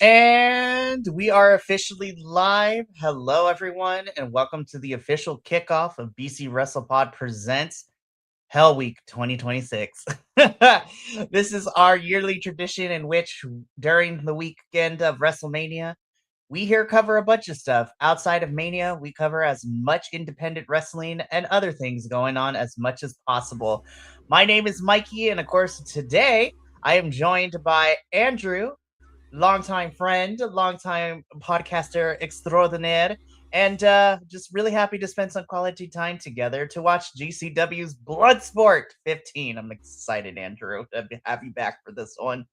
And we are officially live. Hello, everyone, and welcome to the official kickoff of BC WrestlePod Presents Hell Week 2026. This is our yearly tradition in which, during the weekend of WrestleMania, we here cover a bunch of stuff. Outside of Mania, we cover as much independent wrestling and other things going on as much as possible. My name is Mikey, and of course, today I am joined by Andrew, longtime friend, longtime podcaster extraordinaire, and just really happy to spend some quality time together to watch GCW's Bloodsport 15. I'm excited, Andrew, to have you back for this one.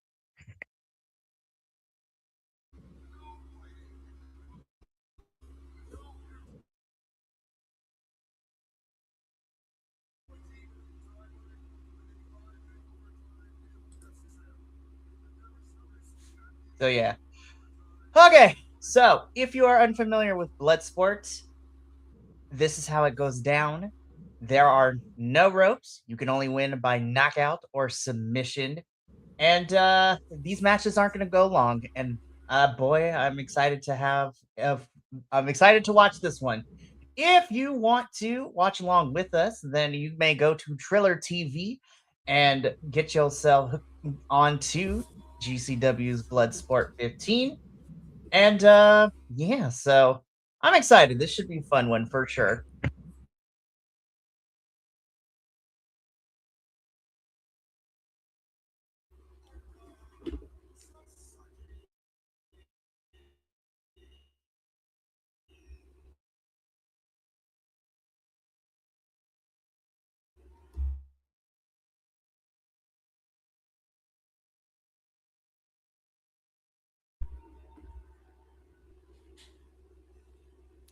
So yeah. Okay, so if you are unfamiliar with Bloodsport, this is how it goes down. There are no ropes. You can only win by knockout or submission. And these matches aren't going to go long. And boy, I'm excited to I'm excited to watch this one. If you want to watch along with us, then you may go to Triller TV and get yourself onto GCW's Bloodsport 15. And yeah, so I'm excited. This should be a fun one for sure.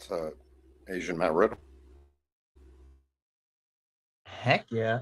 It's Asian Matt Riddle. Heck yeah.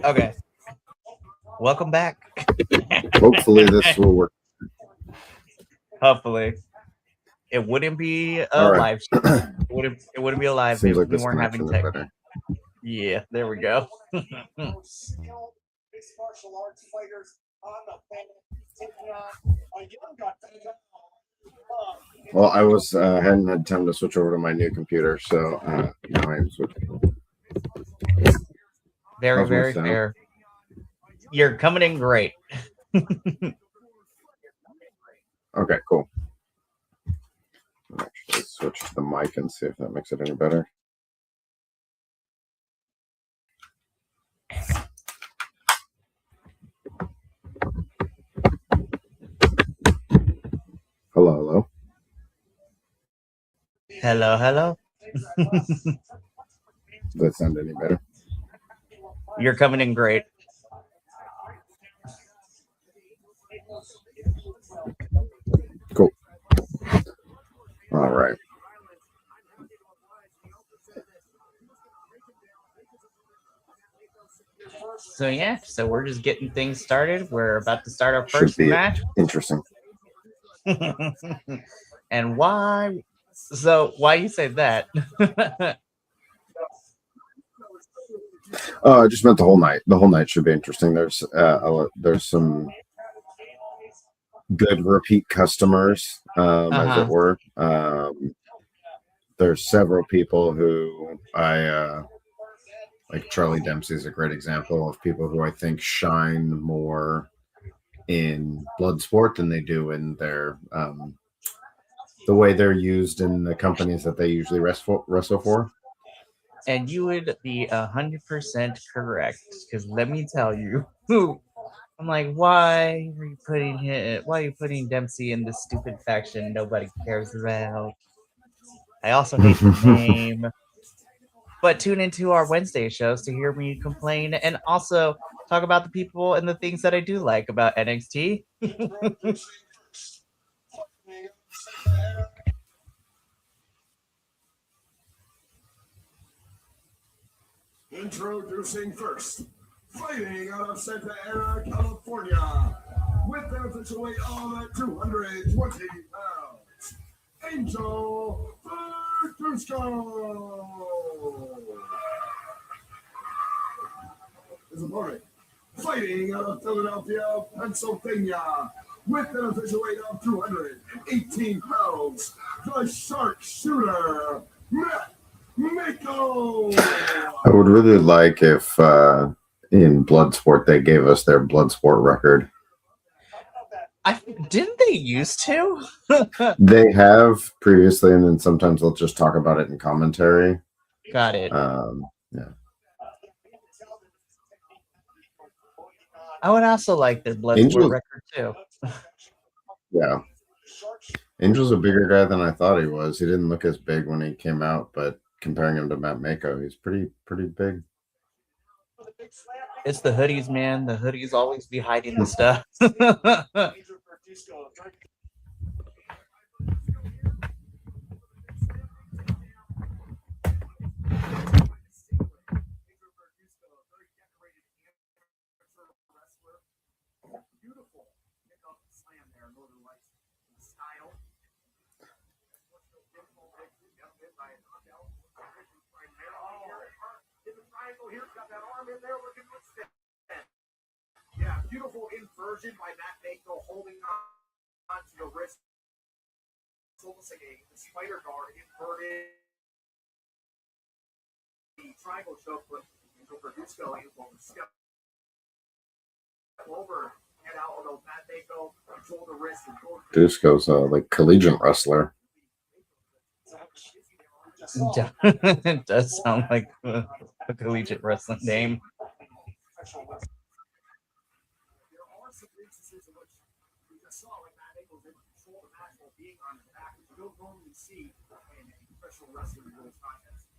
Okay. Welcome back. Hopefully this will work. Hopefully. It wouldn't be All a right. live stream. It wouldn't be a live Seems if like we this weren't having connection is tech. better. Yeah, there we go. Well, I was hadn't had time to switch over to my new computer, so now I'm switching. Very, How's my very sound? fair. You're coming in great. Okay, cool. I'll actually switch to the mic and see if that makes it any better. Hello, hello. Hello, hello. Does that sound any better? You're coming in great. Cool. All right. So yeah, so we're just getting things started. We're about to start our Should first be match. interesting. And why? So why you say that? I just meant the whole night. The whole night should be interesting. There's some good repeat customers, as it were. There's several people who I like. Charlie Dempsey is a great example of people who I think shine more in Bloodsport than they do in their the way they're used in the companies that they usually wrestle for. And you would be 100% correct, because let me tell you, I'm like, why are you putting him? Why are you putting Dempsey in this stupid faction nobody cares about? I also hate the name. But tune into our Wednesday shows to hear me complain and also talk about the people and the things that I do like about NXT. Introducing first, fighting out of Santa Ana, California, with an official weight of 220 pounds, Angel Bertusco. His opponent, fighting out of Philadelphia, Pennsylvania, with an official weight of 218 pounds, the sharpshooter, Matt Mako. I would really like if in Bloodsport they gave us their Bloodsport record. Didn't they used to? They have previously, and then sometimes they'll just talk about it in commentary. Got it. Yeah. I would also like their Bloodsport record too. Yeah. Angel's a bigger guy than I thought he was. He didn't look as big when he came out, but comparing him to Matt Mako, he's pretty big. It's the hoodies, man. The hoodies always be hiding the stuff. Yeah, beautiful inversion by Matt Mako, holding on to the wrist. It's almost like a spider guard inverted. The triangle choke, but Verduzco able to step over and out, although Matt Mako controlled the wrist. Verduzco's like collegiate wrestler. It does sound like a collegiate wrestling name. See in professional wrestling rules contest.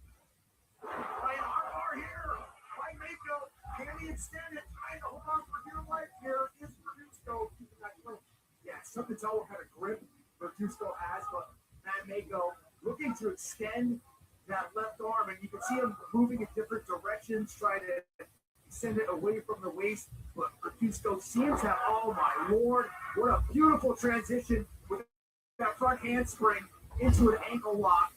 Are here. By Mako, can he extend it? Trying to hold on for dear life here. Is Verduzco keeping that grip? Yeah, it's tough to tell what kind of grip Verduzco has, but Matt Mako looking to extend that left arm, and you can see him moving in different directions, trying to send it away from the waist, but Bradusco seems to have, oh my lord, what a beautiful transition with that front handspring into an ankle lock.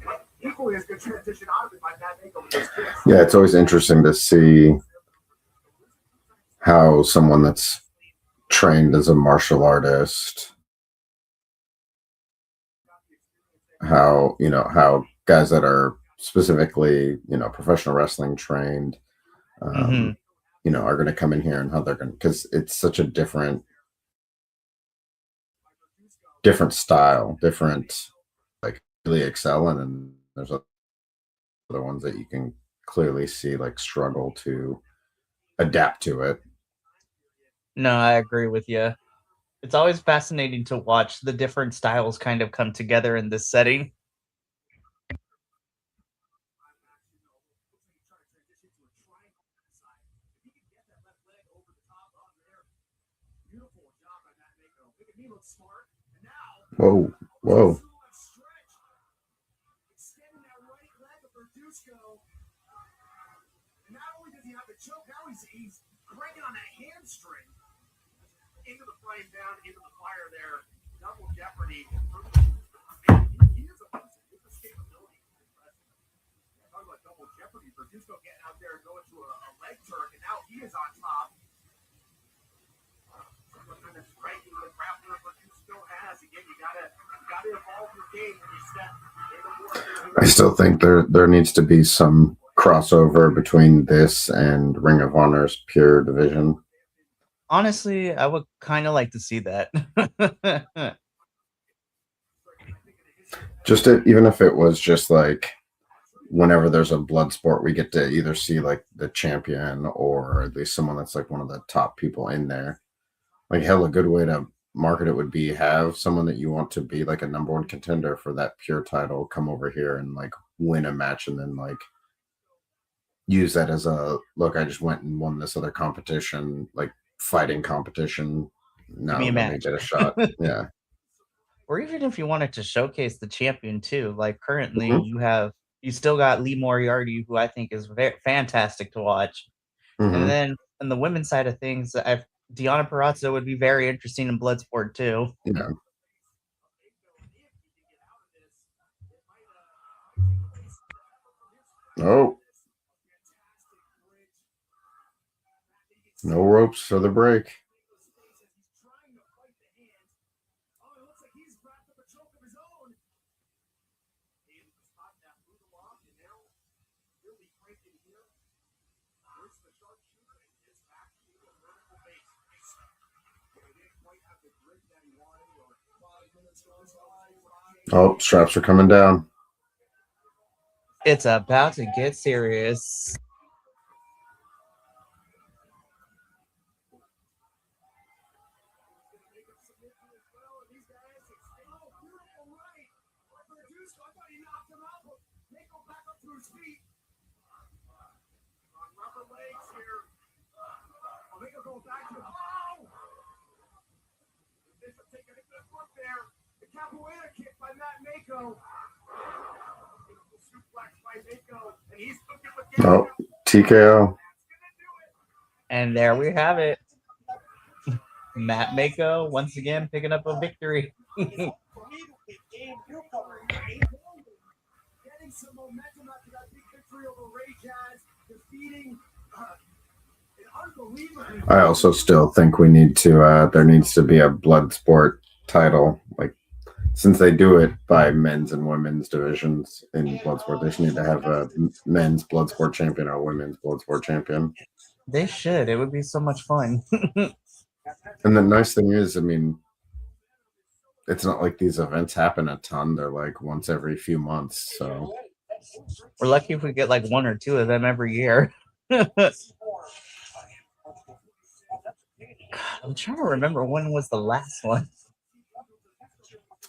But equally as good transition out of it by Matt Mako with his kicks. Yeah, it's always interesting to see how someone that's trained as a martial artist, how guys that are specifically professional wrestling trained, are going to come in here and how they're going, because it's such a different style, different, like, really excel in, and there's other ones that you can clearly see like struggle to adapt to it. No, I agree with you. It's always fascinating to watch the different styles kind of come together in this setting. Whoa, whoa. And not only does he have the choke, now he's cranking on that hamstring into the frying down, into the fire there. Double jeopardy. He is a person. His escapability is impressive. Talking about double jeopardy. Bradusco getting out there and going to a leg jerk, and now he is on top. What kind of striking the grappler Bradusco has. Again, you gotta evolve your game when you step into war. I still think there needs to be some crossover between this and Ring of Honor's pure division. Honestly, I would kind of like to see that. Even if it was just like whenever there's a blood sport, we get to either see like the champion or at least someone that's like one of the top people in there. Like, hell, a good way to market it would be have someone that you want to be like a number one contender for that pure title come over here and like win a match, and then like use that as a look. I just went and won this other competition, like fighting competition. Now let me get a shot. Yeah. Or even if you wanted to showcase the champion too, like currently you still got Lee Moriarty, who I think is very fantastic to watch. And then on the women's side of things, Deonna Purrazzo would be very interesting in Bloodsport too. Yeah. Oh. No ropes for the break. Oh, straps are coming down. It's about to get serious. Capoeira kick by Matt Mako. Suplex by Mako. And he's looking with Oh, TKO. And there we have it. Matt Mako once again picking up a victory. Getting some momentum after that big victory over Ray Jazz, defeating an unbelievable. I also still think we need to there needs to be a blood sport title, like, since they do it by men's and women's divisions in Bloodsport, they should need to have a men's Bloodsport champion or a women's Bloodsport champion. They should. It would be so much fun. And the nice thing is, I mean, it's not like these events happen a ton. They're like once every few months. So we're lucky if we get like one or two of them every year. God, I'm trying to remember when was the last one.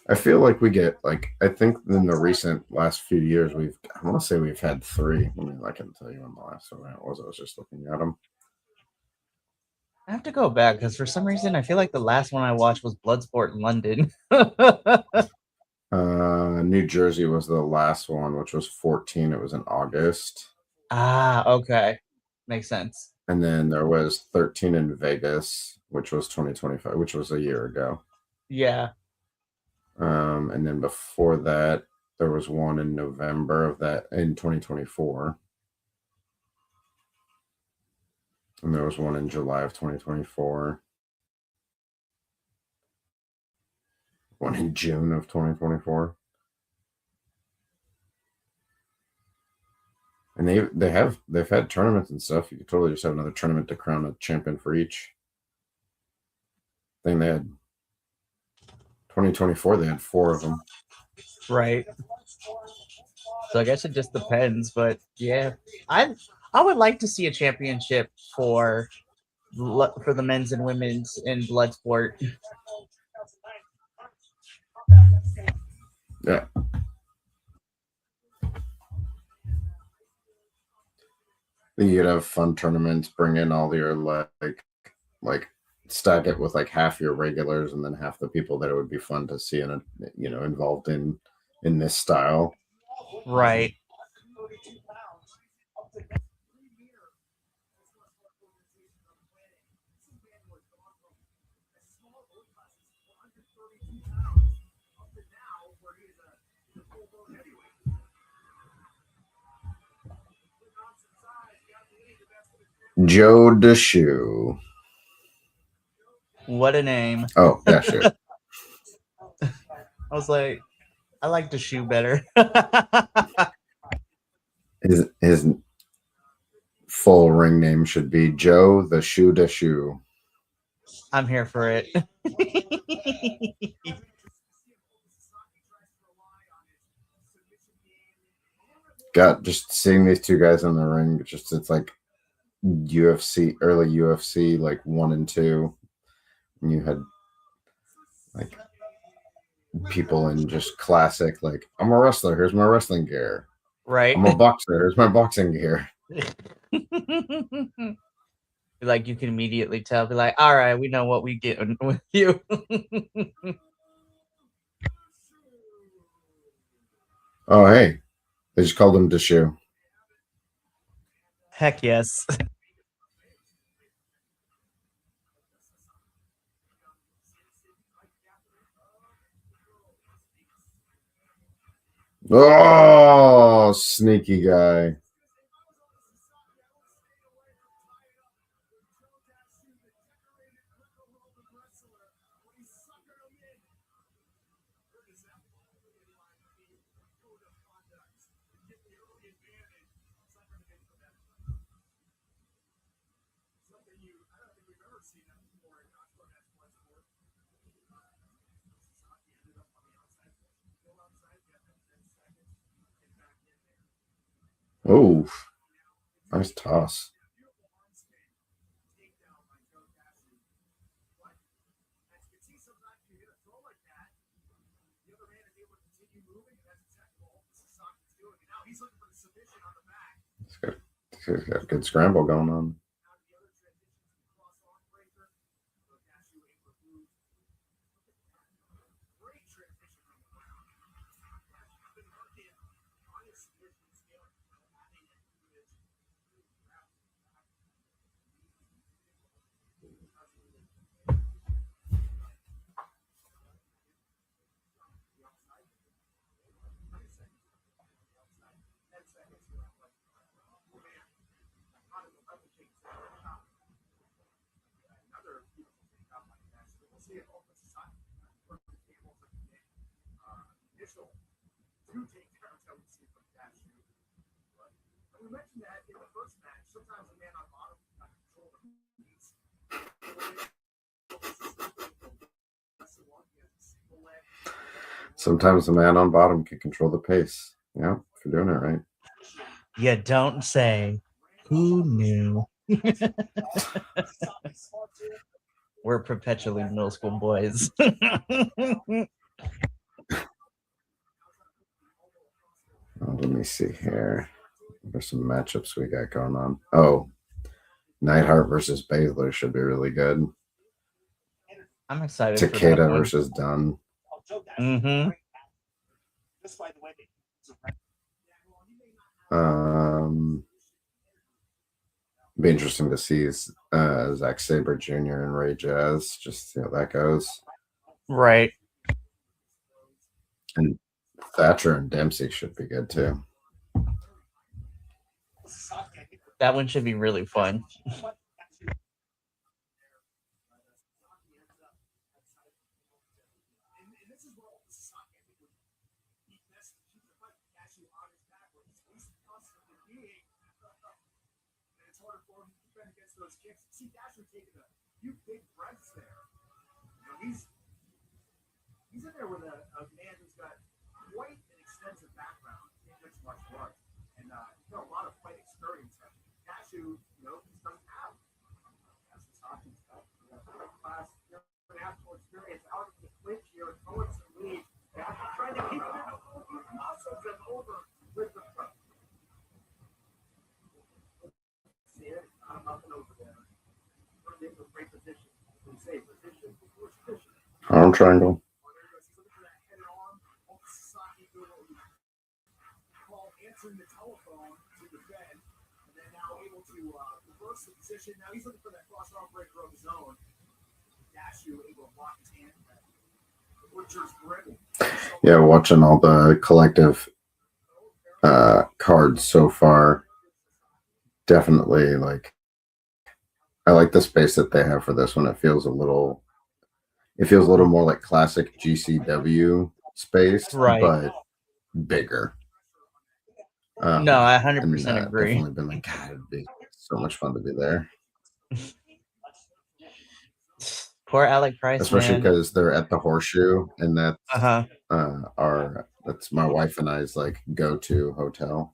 I feel like we get, like, I think in the recent last few years, I want to say we've had 3. I mean, I can tell you when the last event was. I was just looking at them. I have to go back because for some reason I feel like the last one I watched was Bloodsport in London. New Jersey was the last one, which was 14. It was in August. Ah, okay. Makes sense. And then there was 13 in Vegas, which was 2025, which was a year ago. Yeah. And then before that, there was one in November of that in 2024. And there was one in July of 2024. One in June of 2024. And they've had tournaments and stuff. You could totally just have another tournament to crown a champion for each. I think they had 2024, they had 4 of them. Right. So I guess it just depends, but yeah, I would like to see a championship for the men's and women's in Bloodsport. Yeah. You could have fun tournaments, bring in all your like stack it with like half your regulars and then half the people that it would be fun to see in involved in this style. Right. Joe DeShoe. What a name. Oh, yeah, sure. I was like, I like the shoe better. His full ring name should be Joe the Shoe DeShoe. I'm here for it. God, just seeing these two guys in the ring, it's like UFC, early UFC, like 1 and 2. And you had like people in just classic, like, I'm a wrestler, here's my wrestling gear. Right. I'm a boxer, here's my boxing gear. Like you can immediately tell, be like, all right, we know what we get with you. Oh, hey, they just called him DeShoe. Heck yes. Oh, sneaky guy. Oh, nice toss. He's got a good scramble going on. Sometimes the man on bottom can control the pace. Yeah, if you're doing it right. You don't say. Who knew? We're perpetually middle school boys. Let me see here. There's some matchups we got going on. Oh, Neidhart versus Baszler should be really good. I'm excited. Takeda versus Dunn. Mm-hmm. Be interesting to see Zack Sabre Jr. and Ray Jazz, just see how that goes. Right. And Thatcher and Dempsey should be good too. That one should be really fun. He's in there with a man who's got quite an extensive background in mixed martial arts and a lot of fight experience. Cashew, doesn't have hockey stuff. Class, national experience out of the clinch here, throwing some lead. Trying to keep it muscles and over with the front. See it? Up and over there. Put it into a great position. We say position before position. Arm triangle. Answering the telephone to the Fed, and then now able to reverse the position. Now he's looking for that cross arm breaker of his own. Dashu able to block his hand. Butcher's grip. Yeah, watching all the collective cards so far. Definitely, I like the space that they have for this one. It feels a little more like classic GCW space, Right. but bigger. No, I 100% agree. Definitely been like, God, it'd be so much fun to be there. Poor Alec Price, especially because they're at the Horseshoe, and that's that's my wife and I's go-to hotel.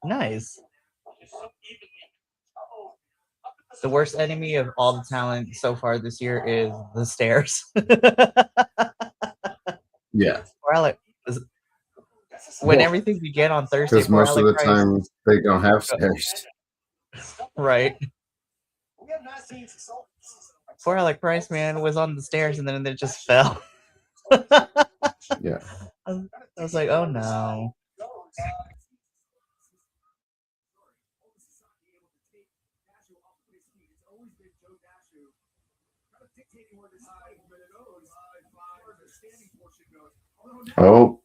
Nice. The worst enemy of all the talent so far this year is the stairs. Yeah. Poor Alec. When everything began on Thursday, because most of the time they don't have stairs. Right. Poor Alec Price, man, was on the stairs and then it just fell. Yeah. I was like, oh no. Oh.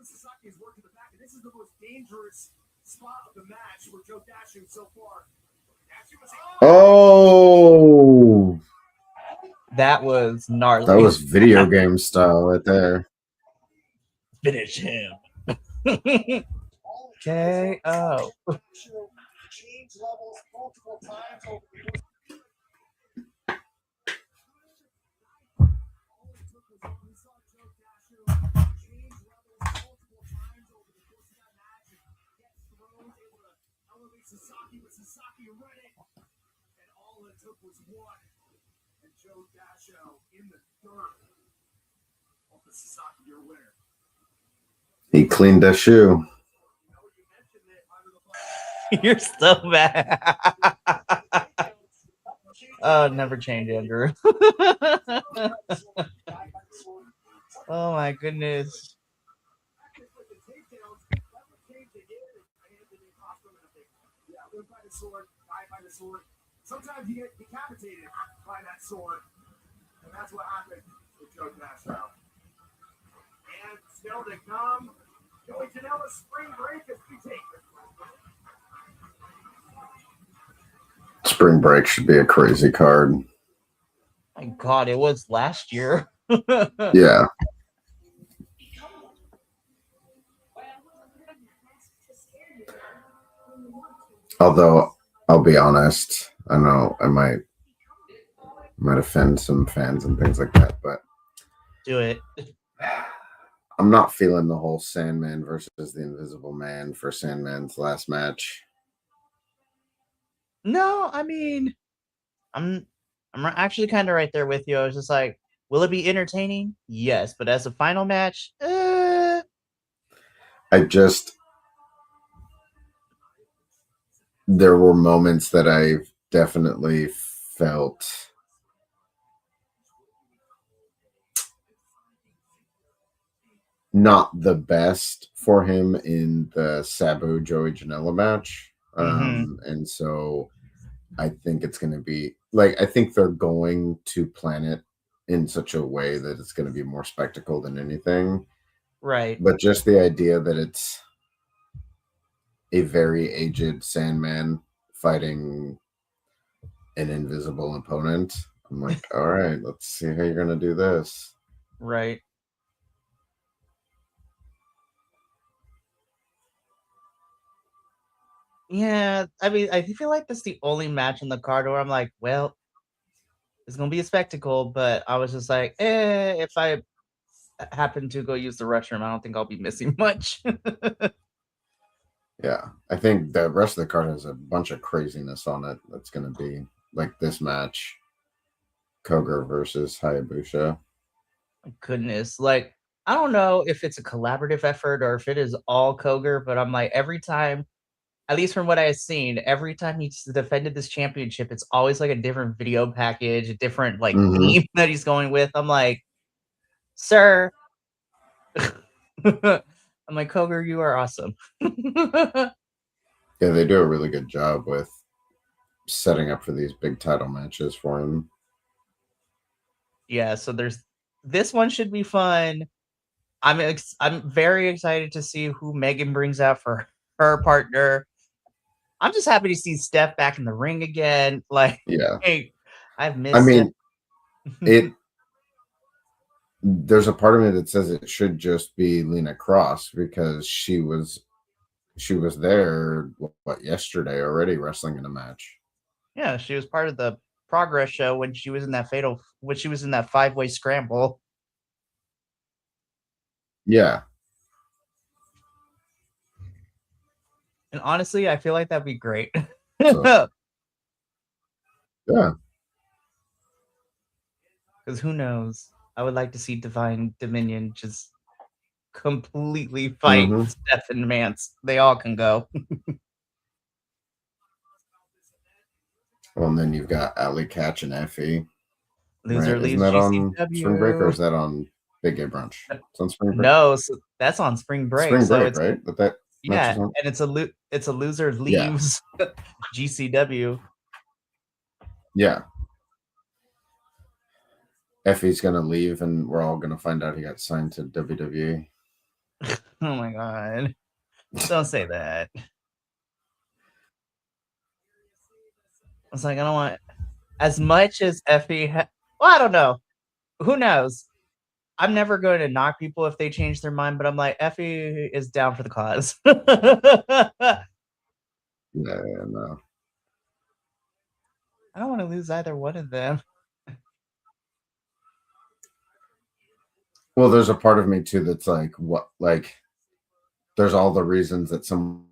Sasaki is working the back, and this is the most dangerous spot of the match for Joe Dashu so far. Oh. That was gnarly. That was video game style right there. Finish him. KO. Sasaki, but Sasaki read it, and all it took was one. And Joe Dasho in the third. Well, Sasaki, your winner. He cleaned that shoe. You're so bad. Oh, never change, Andrew. Oh my goodness. Sometimes you get decapitated by that sword, and that's what happened with Joe Dasho. And still to come, Joey Janela's spring break as we take it. Spring break should be a crazy card. My God, it was last year. Yeah. Although, I'll be honest, I know I might offend some fans and things like that, but do it. I'm not feeling the whole Sandman versus the Invisible Man for Sandman's last match. No, I mean, I'm actually kind of right there with you. I was just like, will it be entertaining? Yes, but as a final match, there were moments that I definitely felt not the best for him in the Sabu Joey Janela match. And so I think it's going to be like, I think they're going to plan it in such a way that it's going to be more spectacle than anything. Right. But just the idea that it's a very aged Sandman fighting an invisible opponent, I'm like, all right, let's see how you're going to do this. Right. Yeah, I mean, I feel like that's the only match on the card where I'm like, well, it's gonna be a spectacle, but I was just like, if I happen to go use the restroom, I don't think I'll be missing much. Yeah, I think the rest of the card has a bunch of craziness on it. That's going to be like this match, Koger versus Hayabusa. Goodness, like I don't know if it's a collaborative effort or if it is all Koger, but I'm like every time, at least from what I've seen, every time he's defended this championship, it's always like a different video package, a different like theme that he's going with. I'm like, sir. I'm like, Koger, you are awesome. Yeah, they do a really good job with setting up for these big title matches for him. Yeah, so there's this one should be fun. I'm very excited to see who Megan brings out for her partner. I'm just happy to see Steph back in the ring again. Like, Yeah, hey, I've missed. I mean, it. There's a part of me that says it should just be Lena Cross because she was there yesterday already wrestling in a match. Yeah, she was part of the Progress show when she was in that 5-way scramble. Yeah. And honestly, I feel like that'd be great. So, yeah. Because who knows? I would like to see Divine Dominion just completely fight Steph and Mance. They all can go. Well, and then you've got Ali Catch and Effie. Loser right? leaves Isn't that GCW. on Spring Break or is that on Big Gay Brunch? It's on Spring Break. No, so that's on Spring Break. Spring Break, it's, right? That yeah, and it's a loser leaves GCW. Yeah. Effie's gonna leave, and we're all gonna find out he got signed to WWE. Oh my god! Don't say that. I was like, I don't want as much as Effie. Well, I don't know. Who knows? I'm never going to knock people if they change their mind, but I'm like, Effie is down for the cause. Yeah, no. I don't want to lose either one of them. Well, there's a part of me too that's like, what, like, there's all the reasons that someone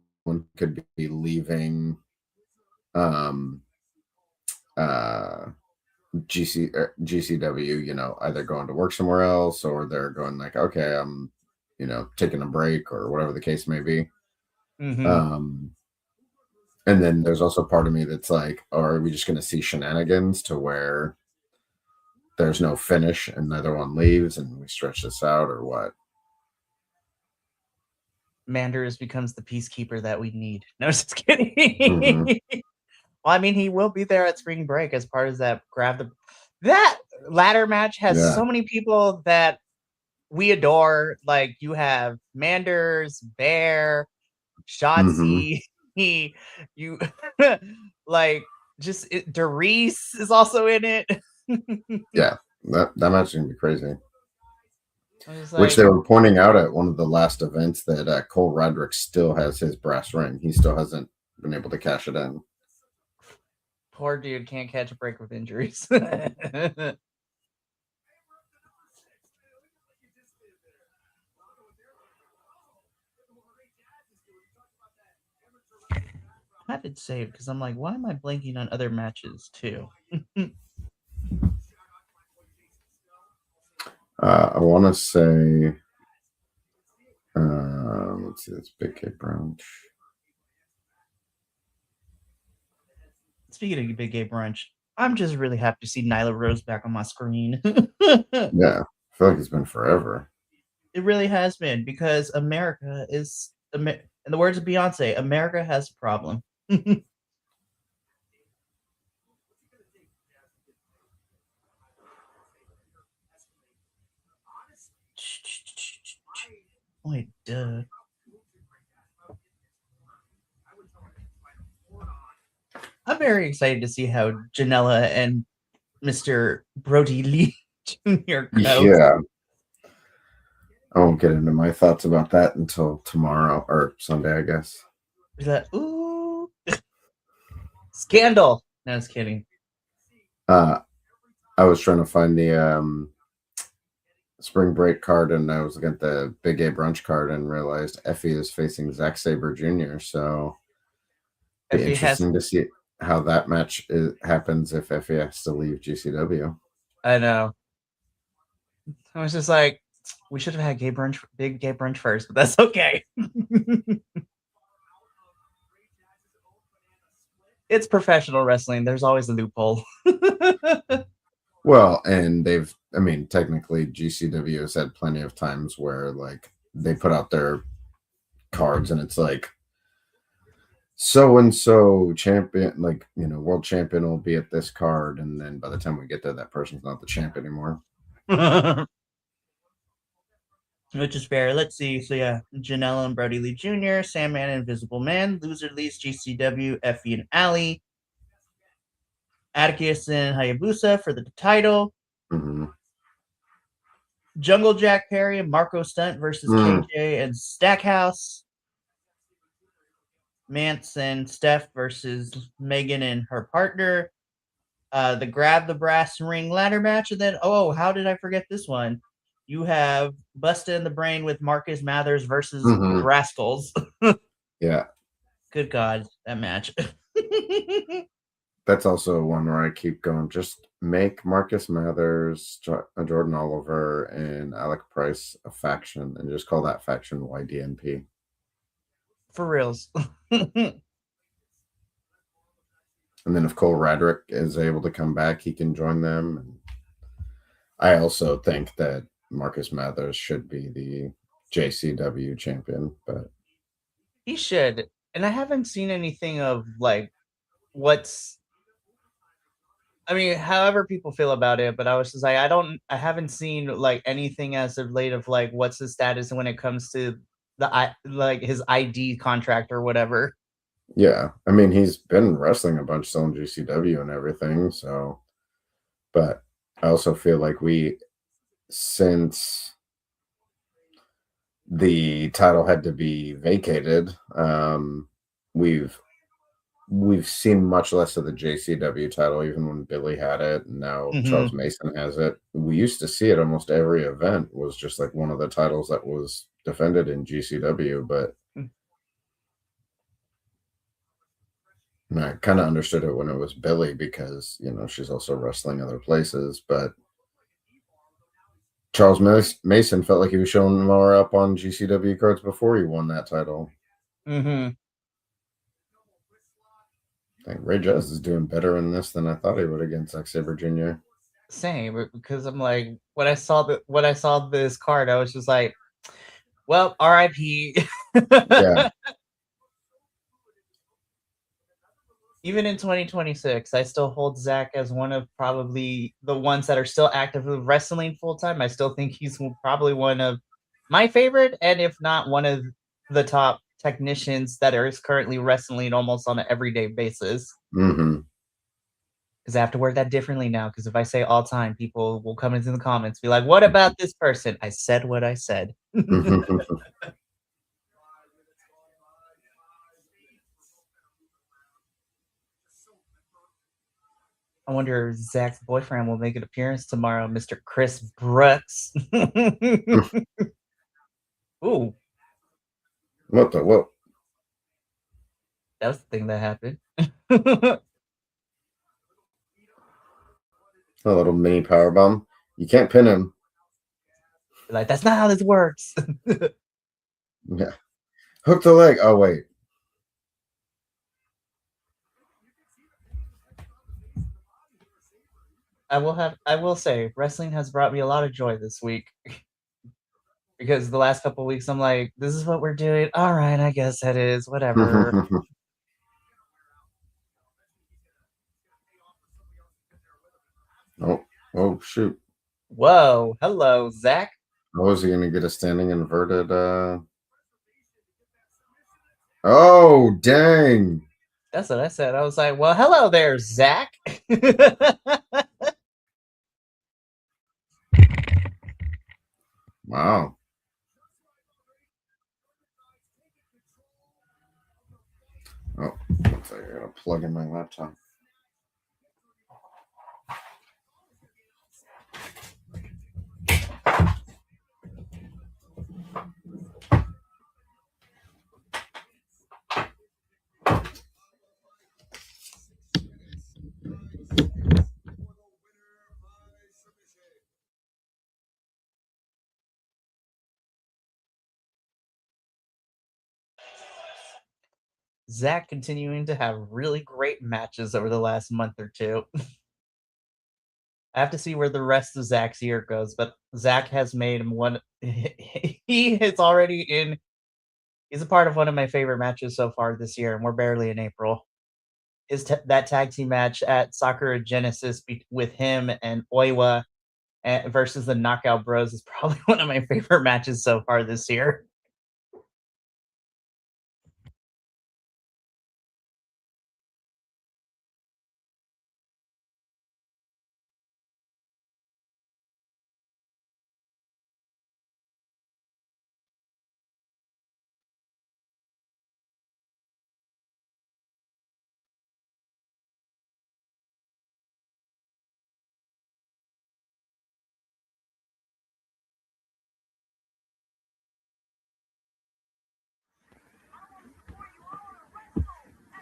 could be leaving GCW, you know, either going to work somewhere else or they're going like, okay, I'm, you know, taking a break or whatever the case may be. And then there's also part of me that's like, are we just going to see shenanigans to where there's no finish and neither one leaves and we stretch this out or what? Manders becomes the peacekeeper that we need. No, just kidding. Well, I mean, he will be there at Spring Break as part of that that ladder match has so many people that we adore. Like you have Manders, Bear, Shotzi, you like just Darice is also in it. Yeah, that match is gonna be crazy. Like, which they were pointing out at one of the last events that Cole Roderick still has his brass ring. He still hasn't been able to cash it in. Poor dude can't catch a break with injuries. I have it saved because I'm like, why am I blanking on other matches too? I want to say, let's see, it's Big Gay Brunch. Speaking of Big Gay Brunch, I'm just really happy to see Nyla Rose back on my screen. Yeah, I feel like it's been forever. It really has been because America is, in the words of Beyonce, America has a problem. Wait, duh. I'm very excited to see how Janela and Mr. Brody Lee Jr. go. Yeah. I won't get into my thoughts about that until tomorrow or Sunday, I guess. Is that ooh scandal? No, I was kidding. I was trying to find the spring break card, and I was looking at the Big A brunch card and realized Effie is facing Zack Sabre Jr. So be Effie interesting to see how that match happens if Effie has to leave GCW. I know. I was just like, we should have had big gay brunch first, but that's okay. It's professional wrestling. There's always a loophole. Well, and technically GCW has had plenty of times where like they put out their cards and it's like so and so champion, like, world champion will be at this card, and then by the time we get there, that person's not the champ anymore. Which is fair. Let's see. So yeah, Janela and Brody Lee Jr., Sandman and Invisible Man, Loser leaves GCW, Effie and Allie, Atticus and Hayabusa for the title. Mm-hmm. Jungle Jack Perry and Marco Stunt versus KJ and Stackhouse. Mance and Steph versus Megan and her partner. The Grab the Brass Ring ladder match. And then, how did I forget this one? You have Busta in the Brain with Marcus Mathers versus the Rascals. Yeah. Good God, that match. That's also one where I keep going. Just make Marcus Mathers, Jordan Oliver, and Alec Price a faction, and just call that faction YDNP. For reals. And then if Cole Radrick is able to come back, he can join them. And I also think that Marcus Mathers should be the JCW champion, but he should. And I haven't seen anything of like however people feel about it, but I was just like, I haven't seen like anything as of late of like what's the status when it comes to his ID contract or whatever. Yeah, I mean, he's been wrestling a bunch still in GCW and everything, so, but I also feel like since the title had to be vacated, we've seen much less of the JCW title, even when Billy had it, and now Charles Mason has it. We used to see it almost every event was just like one of the titles that was defended in GCW, but I kind of understood it when it was Billy because, she's also wrestling other places, but Charles Mason felt like he was showing more up on GCW cards before he won that title. Mm-hmm. I think Ray Jazz is doing better in this than I thought he would against Zack Sabre Jr. Same, because I'm like, when I saw this card, I was just like, well, RIP. Yeah. Even in 2026, I still hold Zach as one of probably the ones that are still actively wrestling full time. I still think he's probably one of my favorite, and if not one of the top technicians that is currently wrestling almost on an everyday basis. Mm-hmm. Because I have to word that differently now, because if I say all time, people will come into the comments, be like, what about this person? I said what I said. I wonder if Zach's boyfriend will make an appearance tomorrow, Mr. Chris Brooks. Ooh. What? That was the thing that happened. A little mini power bomb. You can't pin him. Like, that's not how this works. Yeah. Hook the leg. Oh, wait. I will say, wrestling has brought me a lot of joy this week. Because the last couple of weeks, I'm like, this is what we're doing. All right, I guess that is. Whatever. Oh, shoot. Whoa, hello, Zach. How is he going to get a standing inverted? Oh, dang. That's what I said. I was like, well, hello there, Zach. Wow. Oh, looks like I got to plug in my laptop. Zach continuing to have really great matches over the last month or two. I have to see where the rest of Zach's year goes, but Zach has made him one. He is already in. He's a part of one of my favorite matches so far this year, and we're barely in April. That tag team match at Sakura Genesis with him and Oiwa versus the Knockout Bros is probably one of my favorite matches so far this year.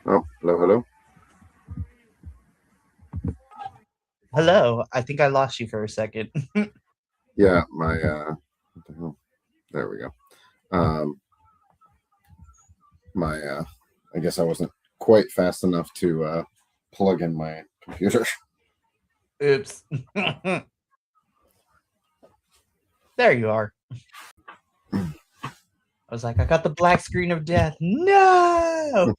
Oh, hello. Hello, I think I lost you for a second. Yeah, my what the hell? There we go. My I guess I wasn't quite fast enough to plug in my computer. Oops. There you are. I was like, I got the black screen of death. No.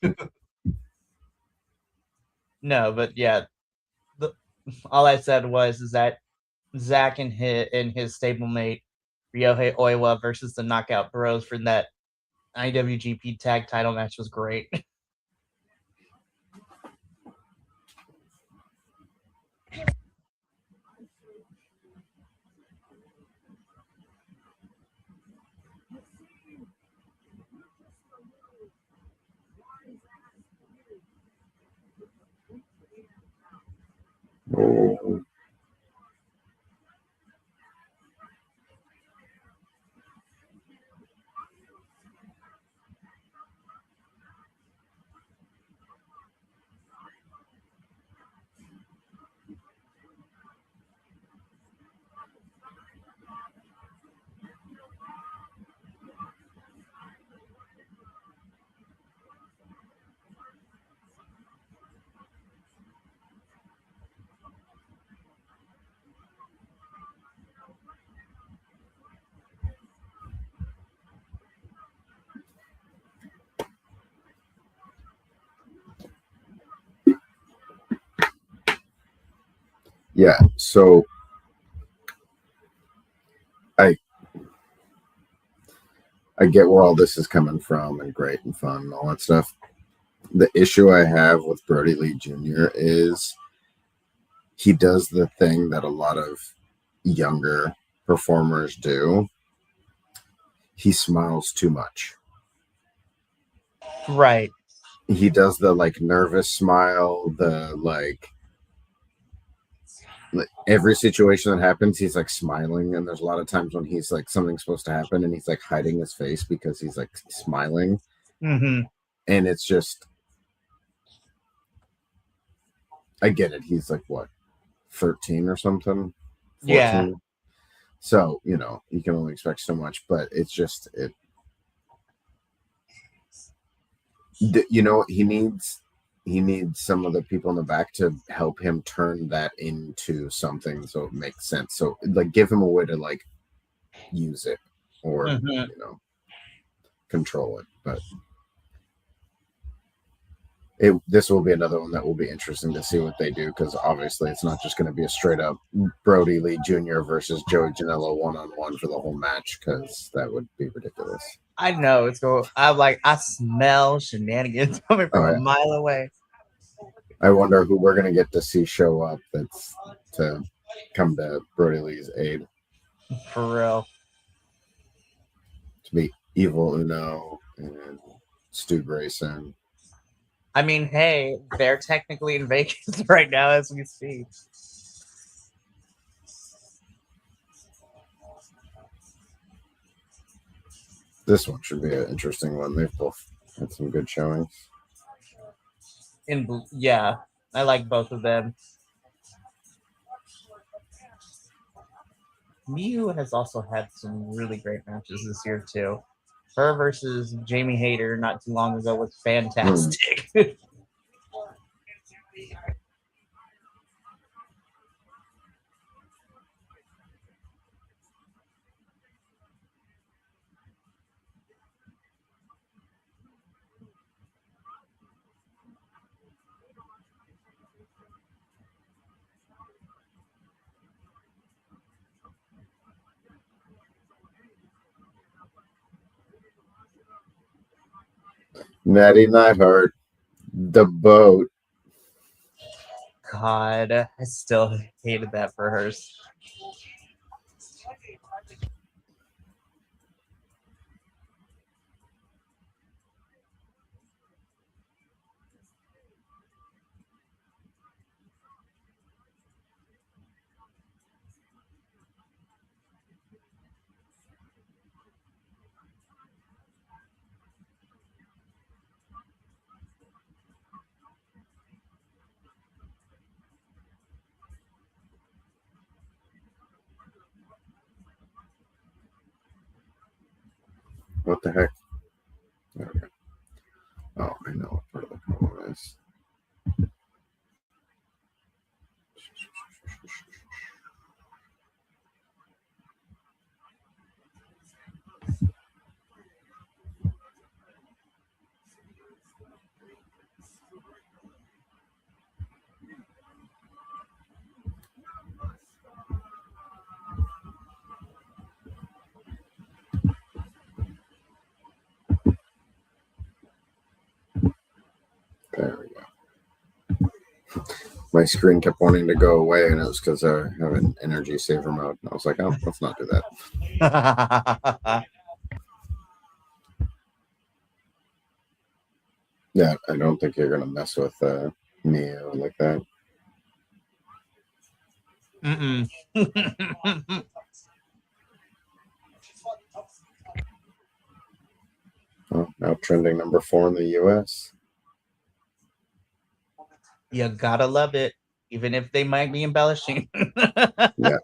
No, but yeah, all I said was is that Zach and his stablemate Ryohei Oiwa versus the Knockout Bros for that IWGP Tag Title match was great. Oh. Yeah, so I I get where all this is coming from and great and fun and all that stuff. The issue I have with Brody Lee Jr. is he does the thing that a lot of younger performers do. He smiles too much. Right. He does the like nervous smile, the like every situation that happens, he's like smiling. And there's a lot of times when he's like something's supposed to happen and he's like hiding his face because he's like smiling. Mm-hmm. And it's just, I get it. He's like, what, 13 or something? 14? Yeah. So, you can only expect so much, but it's just, he needs some of the people in the back to help him turn that into something so it makes sense. So like give him a way to like use it or control it. But This will be another one that will be interesting to see what they do, because obviously it's not just going to be a straight up Brody Lee Jr. versus Joey Janela 1-on-1 for the whole match, because that would be ridiculous. I know it's going. I smell shenanigans coming from a mile away. I wonder who we're going to get to see show up that's to come to Brody Lee's aid. For real. To be Evil Uno and Stu Grayson. I mean, hey, they're technically in Vegas right now as we speak. This one should be an interesting one. They've both had some good showings. Yeah, I like both of them. Miu has also had some really great matches this year too. Her versus Jamie Hayter not too long ago was fantastic. Natty Neidhart, the boat. God, I still hated that for hers. What the heck? Okay. Oh, I know what part of the problem is. There we go. My screen kept wanting to go away, and it was because I have an energy saver mode. And I was like, oh, let's not do that. Yeah, I don't think you're going to mess with Neo like that. Oh, now trending number 4 in the U.S. You gotta love it, even if they might be embellishing. Yeah.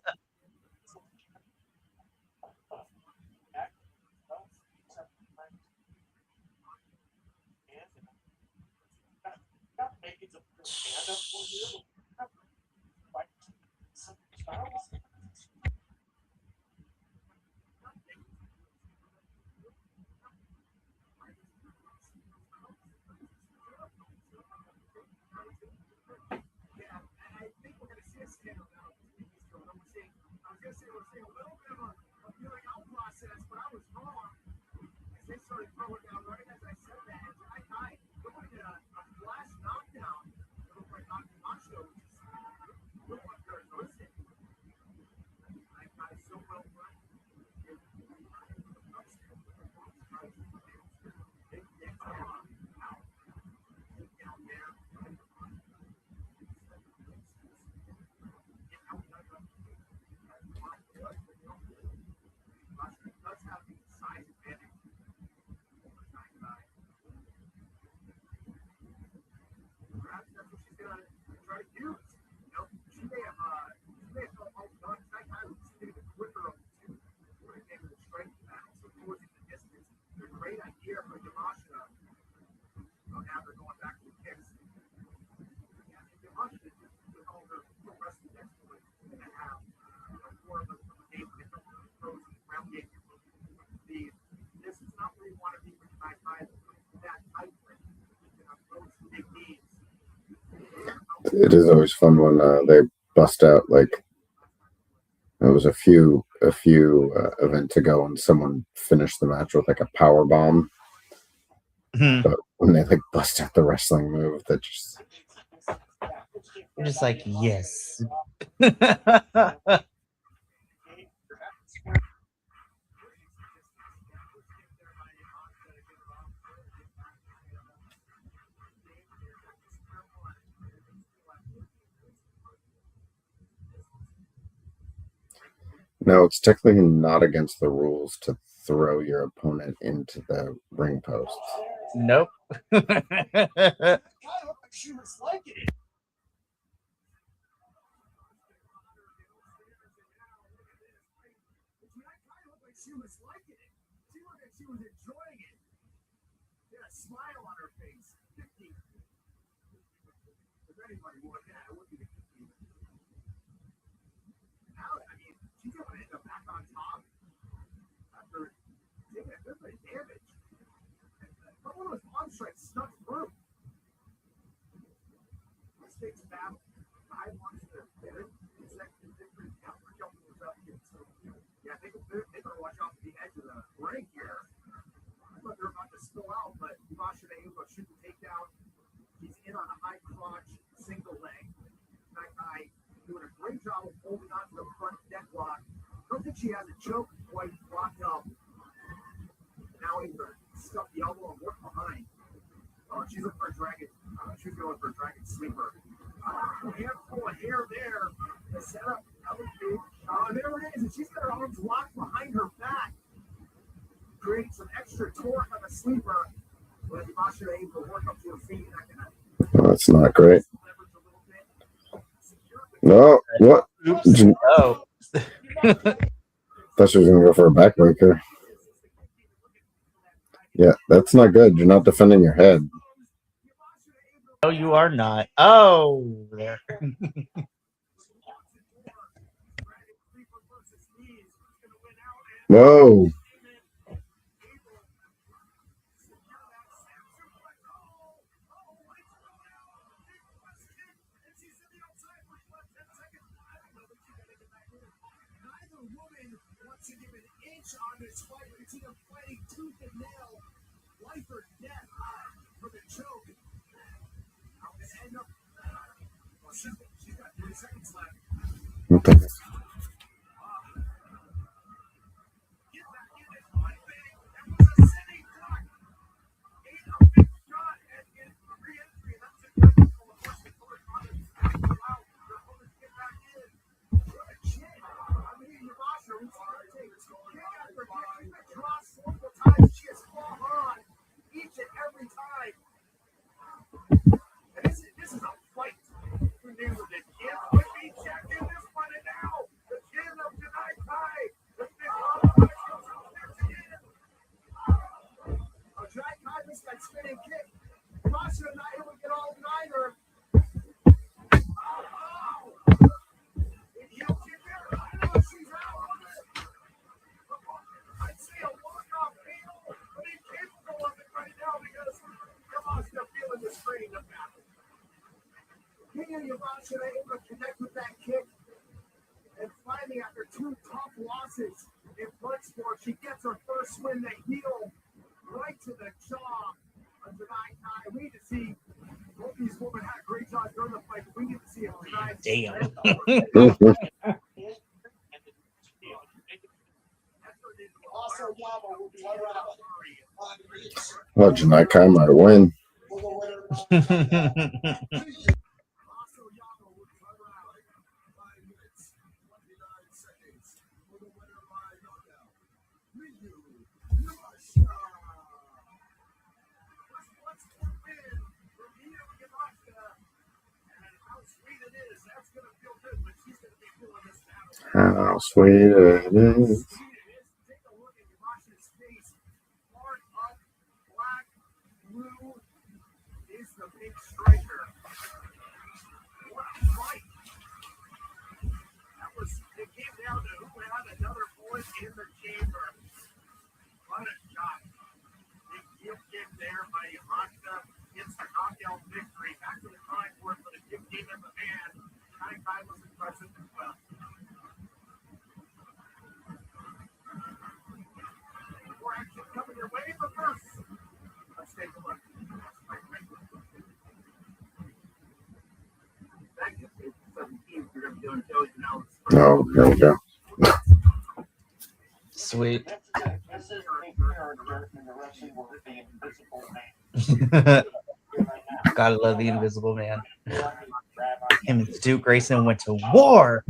It is always fun when they bust out, like, there was a few events ago and someone finished the match with like a power bomb. But when they like bust out the wrestling move, that just You're just like, yes. no, it's technically not against the rules to throw your opponent into the ring post. Nope. She was liking it. She looked like she was enjoying it. She had a smile on her face. 50. If anybody would, yeah, it would be the 50. Now, I mean, she's going to end up back on top after taking a good bit of damage. But one of those arm strikes stuck through. This takes battle. 5 months to get it. Second victory. We're jumping this up here. So, yeah, they better watch out for the edge of the ring here. I thought they were about to spill out, but Watchalong shouldn't take down. He's in on a high crotch, single leg. That guy doing a great job of holding on to the front neck lock. I don't think she has a choke quite locked up. Now he's going to stuff the elbow and work behind. She's looking for a dragon. She's going for a dragon sleeper. Handful of hair there. The setup. There it is. And she's got her arms locked behind her back. Creating some extra torque on the sleeper. But Watchalong will work up to her feet. Oh, that's not great. No, what? Oops. Oh. Thought she was going to go for a backbreaker. Yeah, that's not good. You're not defending your head. No, you are not. Oh. Whoa. To give an inch on this fight. We see them fighting tooth and nail, life or death for the choke. How can it end up? Well, she's got 3 seconds left. What the? Get back in this fight, baby. That was a sitting duck. Ate a big shot and get re-entry. That's it. Wow, the opponents get back in. What a chin. I mean, Yavasha, we saw her take kick after kick. She's been crossed multiple times. She has fought on each and every time. And this is a fight. Who knew that the kid would be checked in this one? And now, the kid of Janai Kai. The big Janai Kai missed that spinning kick. Yavasha not able to get all 9er. She's out. I'd say a walk-off angle, but he can't go up it right now because Yavasha feeling the strain of battle. Yavasha able to connect with that kick. And finally, after 2 tough losses in Bloodsport, she gets her first win, the heel right to the jaw of Janai Kai. We need to see both these women had great jobs during the fight. We need to see if Janai. Damn. Oh, Janai Kai might win. How sweet it is. Take a look at Yavasha's face. Hard up, black, blue is the big striker. What a fight. It came down to who had another voice in the chamber. What a shot. Big heel kick there by Yavasha. Gets the knockout victory. Back to the time for it for the gift Oh, here we go. Sweet. Gotta love the Invisible Man. Him and Stu Grayson went to war.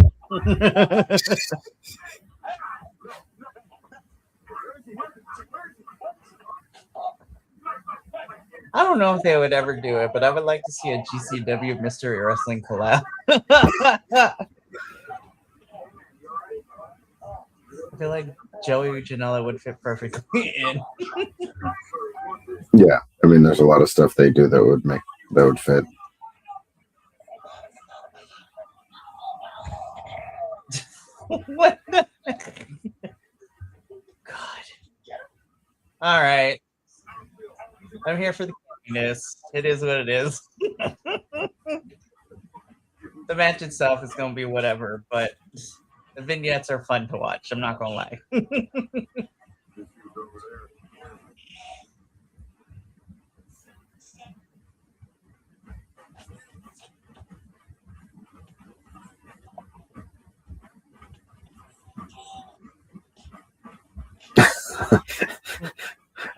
I don't know if they would ever do it, but I would like to see a GCW Mystery Wrestling collab. I feel like Joey Janela would fit perfectly in. Yeah, I mean, there's a lot of stuff they do that would fit. What the God. All right. I'm here for the campiness. It is what it is. The match itself is going to be whatever, but the vignettes are fun to watch. I'm not going to lie.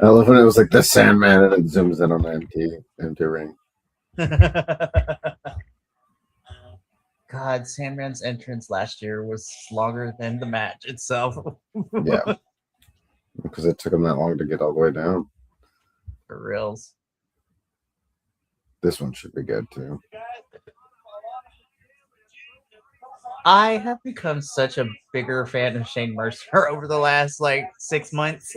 I love when it was like the Sandman and it zooms in on the empty ring. God, Sandman's entrance last year was longer than the match itself. Yeah, because it took him that long to get all the way down. For reals. This one should be good too. I have become such a bigger fan of Shane Mercer over the last 6 months.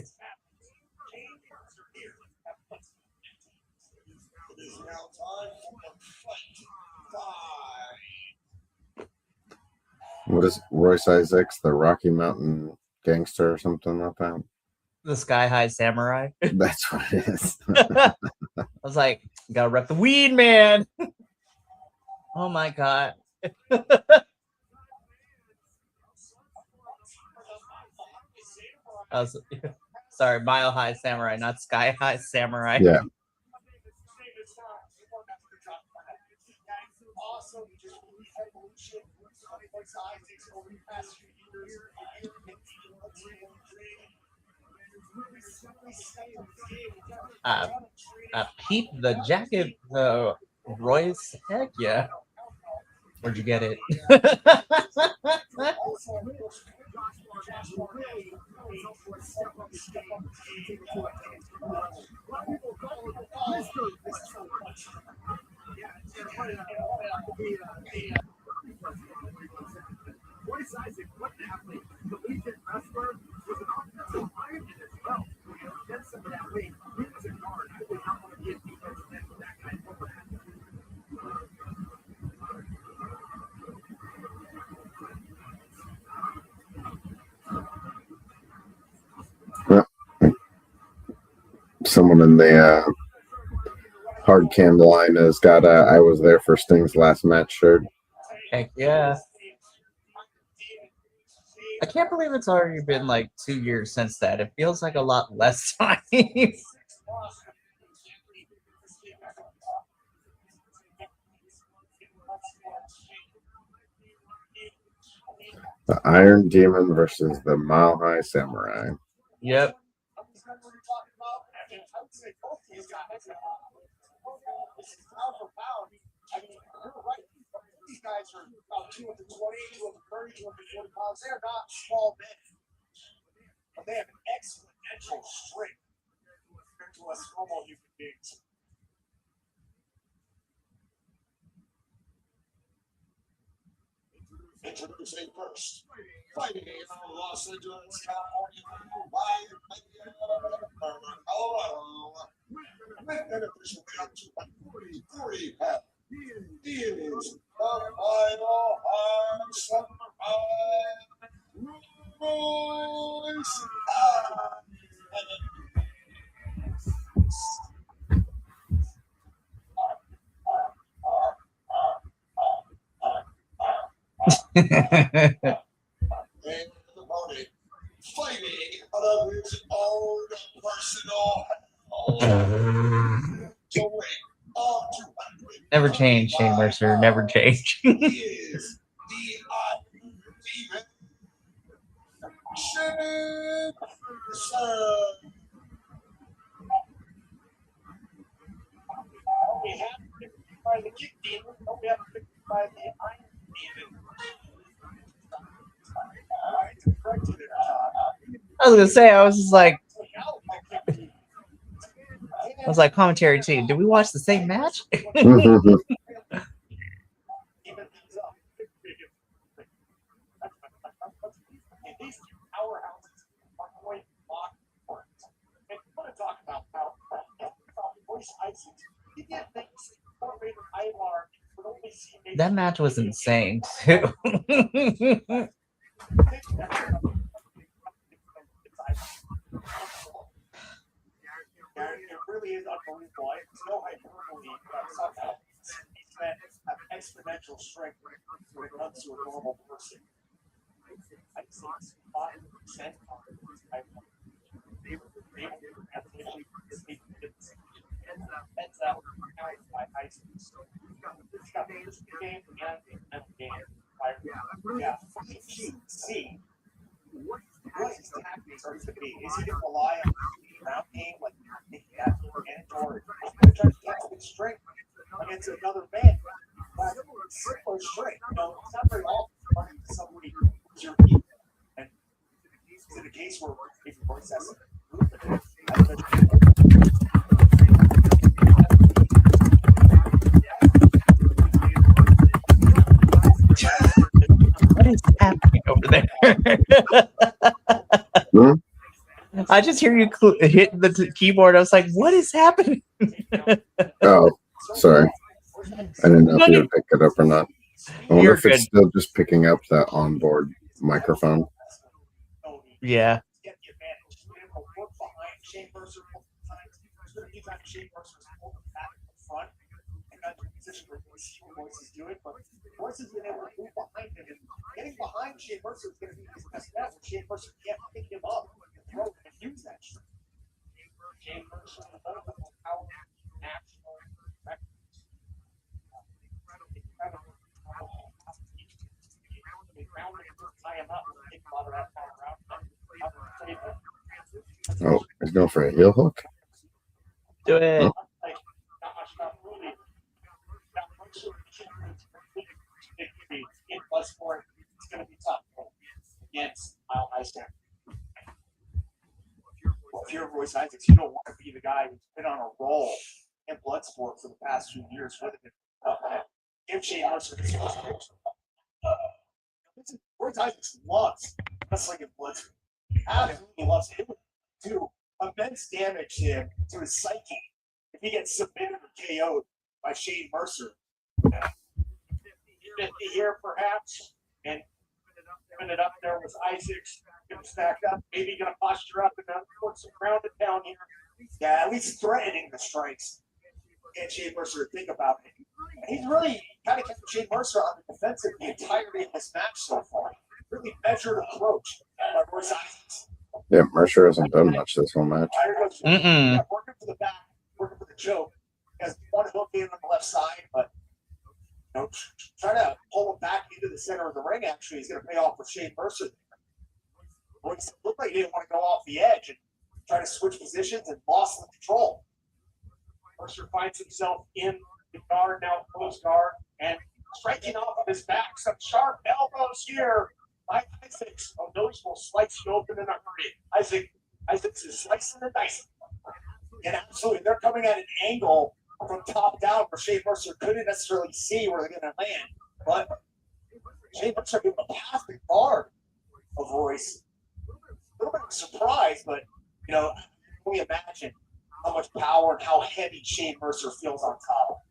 What is Royce Isaacs, the Rocky Mountain Gangster or something like that? The Sky High Samurai. That's what it is. I was like, gotta rep the weed, man. Oh my God. Sorry, Mile High Samurai, not Sky High Samurai. Yeah. Pete the jacket, Royce. Heck yeah. Where'd you get it? Someone in the hard cam line has got a I was there for Sting's last match shirt. Heck yeah. I can't believe it's already been 2 years since that. It feels like a lot less time. The Iron Demon versus the Mile High Samurai. Yep. These guys are about 220, 230, 240 pounds. They're not small men, but they have an exponential strength compared to us normal human beings. Introducing first, fighting from Los Angeles, California, Colorado, with an official weight up to 43 pounds. He is the final hard samurai, Royce. opponent fighting out of his own personal weight of 200. Never change, Shane Mercer. Never change. He is the demon. Shane Mercer. We have to by the kick demon. We have to by the iron demon. I was gonna say, I was just like, commentary team. Did we watch the same match? That match was insane too. It really is unbelievable. It's no hyperbole. Somehow these men have exponential strength when it comes to a normal person. I'd say it's 5%. That's out by high school. It's got this game and game. Yeah. See. What is happening? Is he going to rely on the ground game like making that advantage, or is he going to try to catch with strength against another man? Similar strength. You know, it's not very often running to somebody who's your equal. And is it a case where if your voice has What is happening over there? I just hear you hit the keyboard. I was like, what is happening? Oh, sorry. I didn't know if you would pick it up or not. I wonder if it's still just picking up that onboard microphone. Yeah. Voices been able to move behind him, and getting behind Shane Mercer is going to be his best bet. Shane Mercer can't pick him up and throw and use that strength. Shane Mercer, the power national records. Oh, he's going for a heel hook. Do it. Oh. In Bloodsport, it's going to be tough against Mile High Stand. Well, if you're Royce Isaacs, you don't want to be the guy who's been on a roll in Bloodsport for the past few years. Give Shane Mercer his first pitch. Royce Isaacs loves wrestling in Bloodsport. Absolutely loves it. It would do immense damage to his psyche if he gets submitted or KO'd by Shane Mercer. 50 here, perhaps, and giving it up there with Isaacs. Going to stack up, maybe going to posture up and put some ground and pound here. Yeah, at least threatening the strikes. And Shane Mercer, think about it. He's really kind of kept Shane Mercer on the defensive the entirety of this match so far. Really measured approach by Royce Isaacs. Yeah, Mercer hasn't done much this whole match. Mm-mm. Working for the back, working for the choke. He has one hook in on the left side, but try to pull him back into the center of the ring. Actually, he's going to pay off with Shane Mercer. It looked like he didn't want to go off the edge and try to switch positions and lost the control. Mercer finds himself in the guard, now close guard, and striking off of his back. Some sharp elbows here. Isaacs, those will slice you open in a hurry. Isaacs is slicing and dicing. And absolutely, they're coming at an angle from top down where Shane Mercer couldn't necessarily see where they're going to land. But Shane Mercer gave a pass the guard of Royce. A little bit of a surprise, but, we imagine how much power and how heavy Shane Mercer feels on top.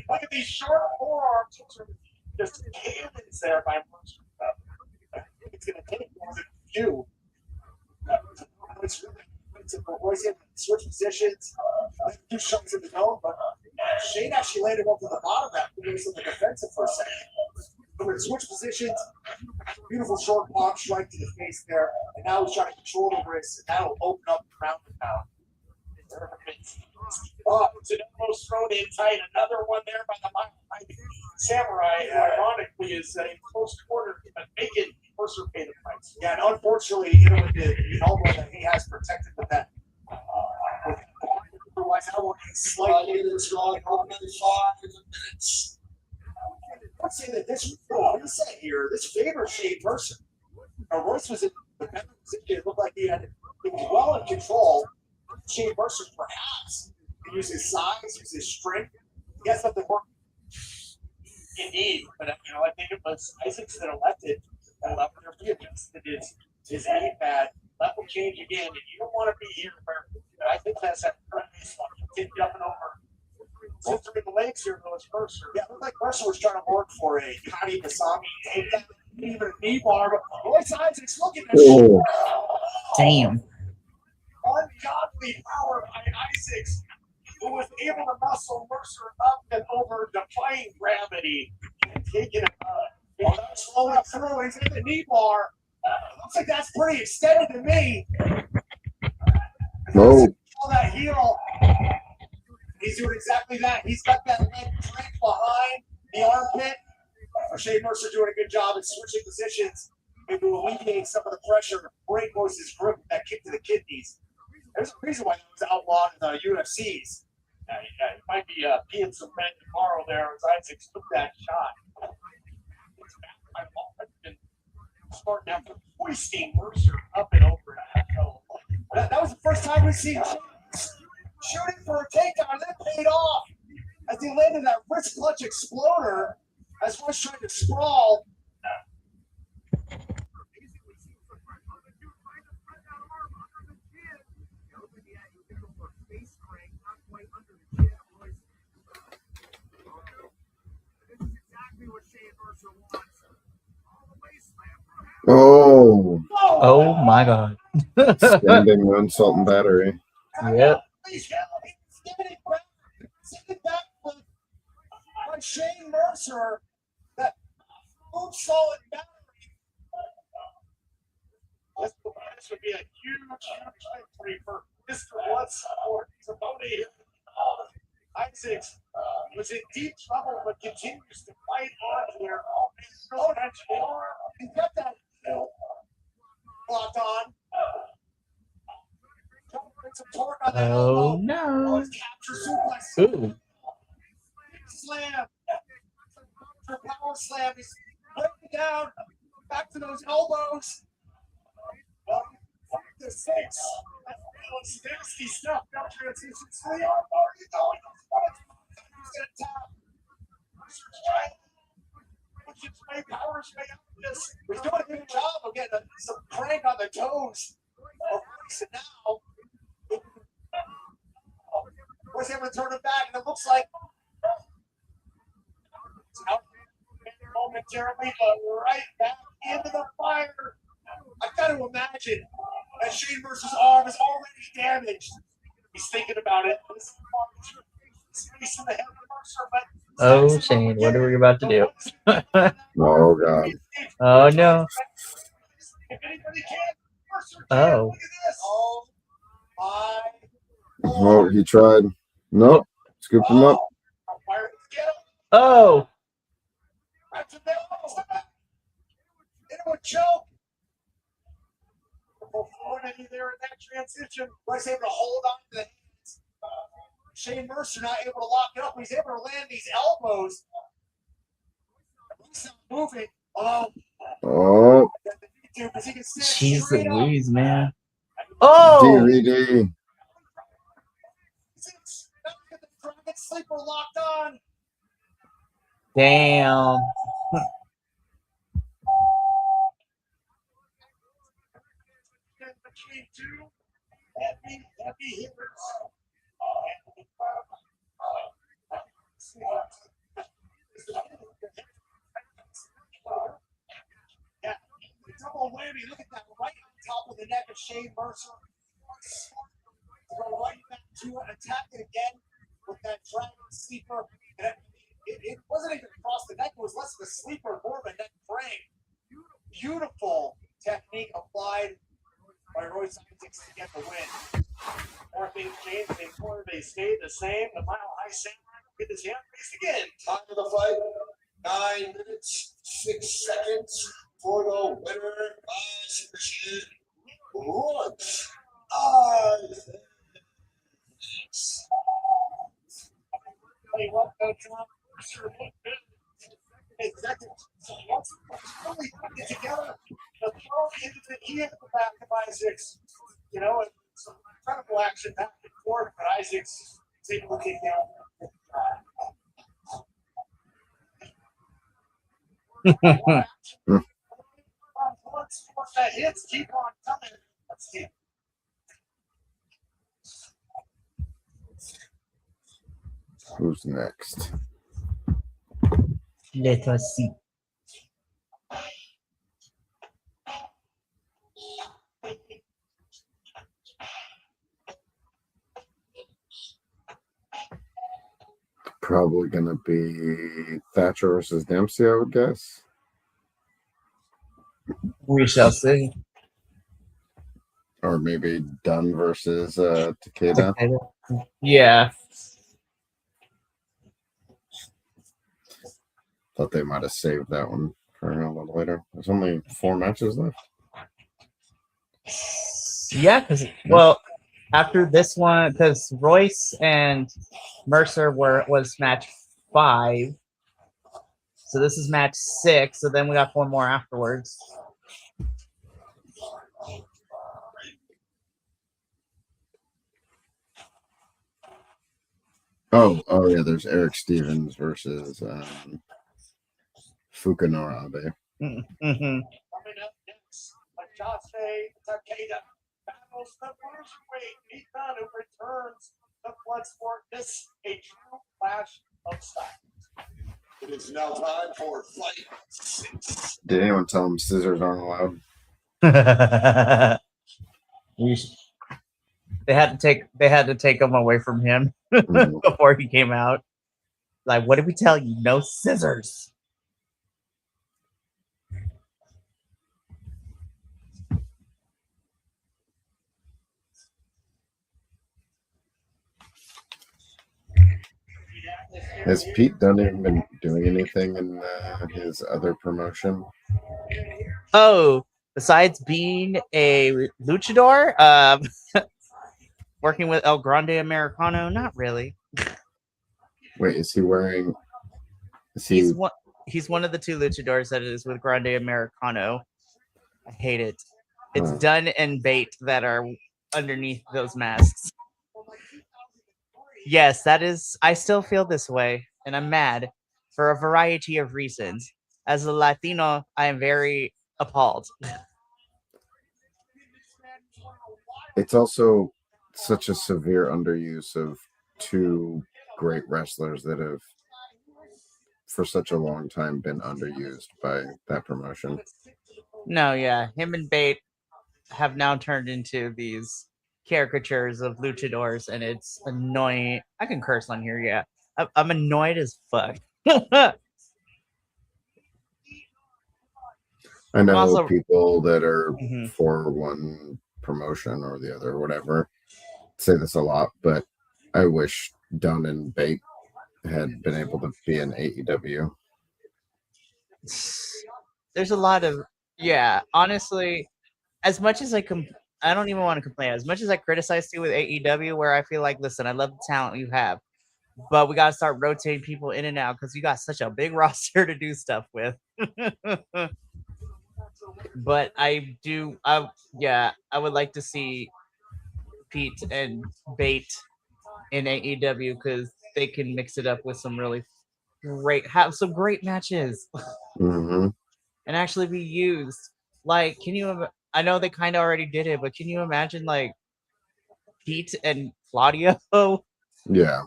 Look at these short forearms. Just cannons there by Mercer. It's going to take more than a few. It's really for Royce to switch positions. Two shots in the dome, but Shane actually landed one to the bottom of that. He was in the defensive for a second. But we switch positions. Beautiful short palm strike to the face there. And now he's trying to control the wrist. And that'll open up the ground and pound. It's an almost thrown in tight. Another one there by the Samurai, ironically, is a close quarter, but making Mercer pay the price. Yeah, and unfortunately, you know, with the elbow that he has protected with that. Otherwise, I will be slightly strong on the 5 minutes. I would say that this reset here, this favors Shane Mercer. Now, Royce was in the better position. It looked like he was well in control. Shane Mercer, perhaps, can use his size, use his strength. He has something working. Indeed, but you know, I think it was Isaacs that elected that left there readjusted his knee pad. That will change again, and you don't want to be here where I think that's that previous one. You keep jumping over. Since they're in the legs here, though, it's Mercer. Yeah, it looked like Mercer was trying to work for a Kani Masami takedown, even a knee bar. But Royce Isaacs looking at Oh. Damn. Ungodly power by Isaacs, who was able to muscle Mercer up and over, defying gravity and taking him slowly through. He's in the knee bar. Looks like that's pretty extended to me. No. All that heel. He's doing exactly that. He's got that leg tracked behind the armpit. Shane Mercer doing a good job at switching positions, maybe to alleviate some of the pressure. Break Royce's grip with that kick to the kidneys. There's a reason why that was outlawed in the UFCs. It might be peeing some men tomorrow there as Isaacs took that shot. Starting after hoisting Mercer up and over that. That was the first time we've seen shooting for a takedown. That paid off as he landed that wrist clutch exploder as Royce tried to sprawl. Oh. Oh my god. Standing moonsault and battery. Yep. By Shane Mercer, that moonsault and battery. This would be a huge victory for Mr. Bloodsport. Isaacs was in deep trouble, but continues to fight on here. He's got that blocked on. Some torque on that Oh elbow. no. Capture suplex. Ooh. Slam. Power slam. He's breaking down. Back to those elbows. 5 to 6. That's nasty stuff. No transition. Where are you going? He's going to tap. He's doing a good job of getting some crank on the toes. And now, was able to turn it back, and it looks like It's out momentarily, but right back into the fire. I've got to imagine that Shane Mercer's arm is already damaged. He's thinking about it. Space in the head of Mercer, but Oh Shane, what are we about to do? Oh god. Oh no. if anybody can, Mercer can. Oh. Look at this. Oh my. Oh, he tried. Nope. Scoop him up. Fire. Get him. Oh. That's a nail. Into a choke. Fluidity there in that transition. Was able to hold on to the hands. Shane Mercer not able to lock it up. He's able to land these elbows. He's not moving. Oh. Jeez Louise, man. Oh. DVD. Dragon sleeper locked on. Damn. Between two heavy hitters. Yeah, double whammy. Look at that, right on top of the neck of Shane Mercer. Go right back to attack it again with that dragon sleeper. And it wasn't even across the neck. It was less of a sleeper, more of a neck frame. Beautiful technique applied by Royce Isaacs to get the win. More things changed. They stayed the same. The Mile High Samurai get his hand raised again. Time of the fight, 9 minutes, 6 seconds for the winner by submission. Royce Isaacs. Hey, what, Coach Trump? Sure looked good. Hey, second. So once really put it together, the throw into the back of Isaacs. You know, some incredible action back and forth, but Isaacs is able to take down. Once that hits, keep on coming. Let's see. Who's next? Let us see. Probably going to be Thatcher versus Dempsey, I would guess. We shall see. Or maybe Dunn versus Takeda. Yeah. Thought they might have saved that one for a little later. There's only 4 matches left. Yeah, because, well, after this one, because Royce and Mercer was match 5. So this is match 6. So then we got 4 more afterwards. Oh yeah, there's Eric Stevens versus Fukunora Abe. Mm-hmm. Coming up next, Ajase Takeda battles the cruiserweight Ethan, who returns to Bloodsport. This a true clash of styles. It is now time for fight 6. Did anyone tell him scissors aren't allowed? They had to take him away from him before he came out. Like, what did we tell you? No scissors. Has Pete Dunne even been doing anything in his other promotion? Oh, besides being a luchador, working with El Grande Americano, not really. Wait, is he wearing? Is he? He's one of the 2 luchadors that is with Grande Americano. I hate it. It's Dunn and Bate that are underneath those masks. Yes, that is. I still feel this way, and I'm mad for a variety of reasons. As a Latino, I am very appalled. It's also such a severe underuse of 2 great wrestlers that have, for such a long time, been underused by that promotion. No, yeah, him and Bate have now turned into these caricatures of luchadors, and it's annoying. I can curse on here, yeah. I'm annoyed as fuck. I know Also, people that are for one promotion or the other, or whatever, say this a lot, but I wish Dunn and Bate had been able to be in AEW. There's a lot of, yeah, honestly, as much as I don't even want to complain. As much as I criticize you with AEW, where I feel like, listen, I love the talent you have, but we got to start rotating people in and out because you got such a big roster to do stuff with. But I would like to see Pete and Bate in AEW because they can mix it up with some really have some great matches and actually be used. Like, I know they kind of already did it, but can you imagine like Pete and Claudio? Yeah.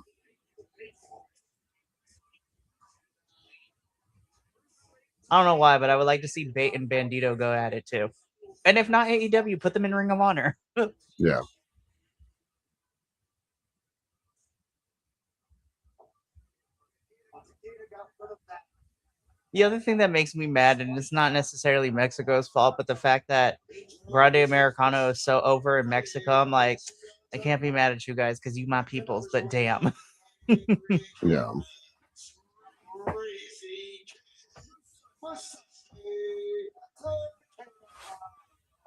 I don't know why, but I would like to see Bate and Bandito go at it too. And if not AEW, put them in Ring of Honor. Yeah. The other thing that makes me mad, and it's not necessarily Mexico's fault, but the fact that Grande Americano is so over in Mexico, I'm like, I can't be mad at you guys because you my peoples, but damn. Yeah.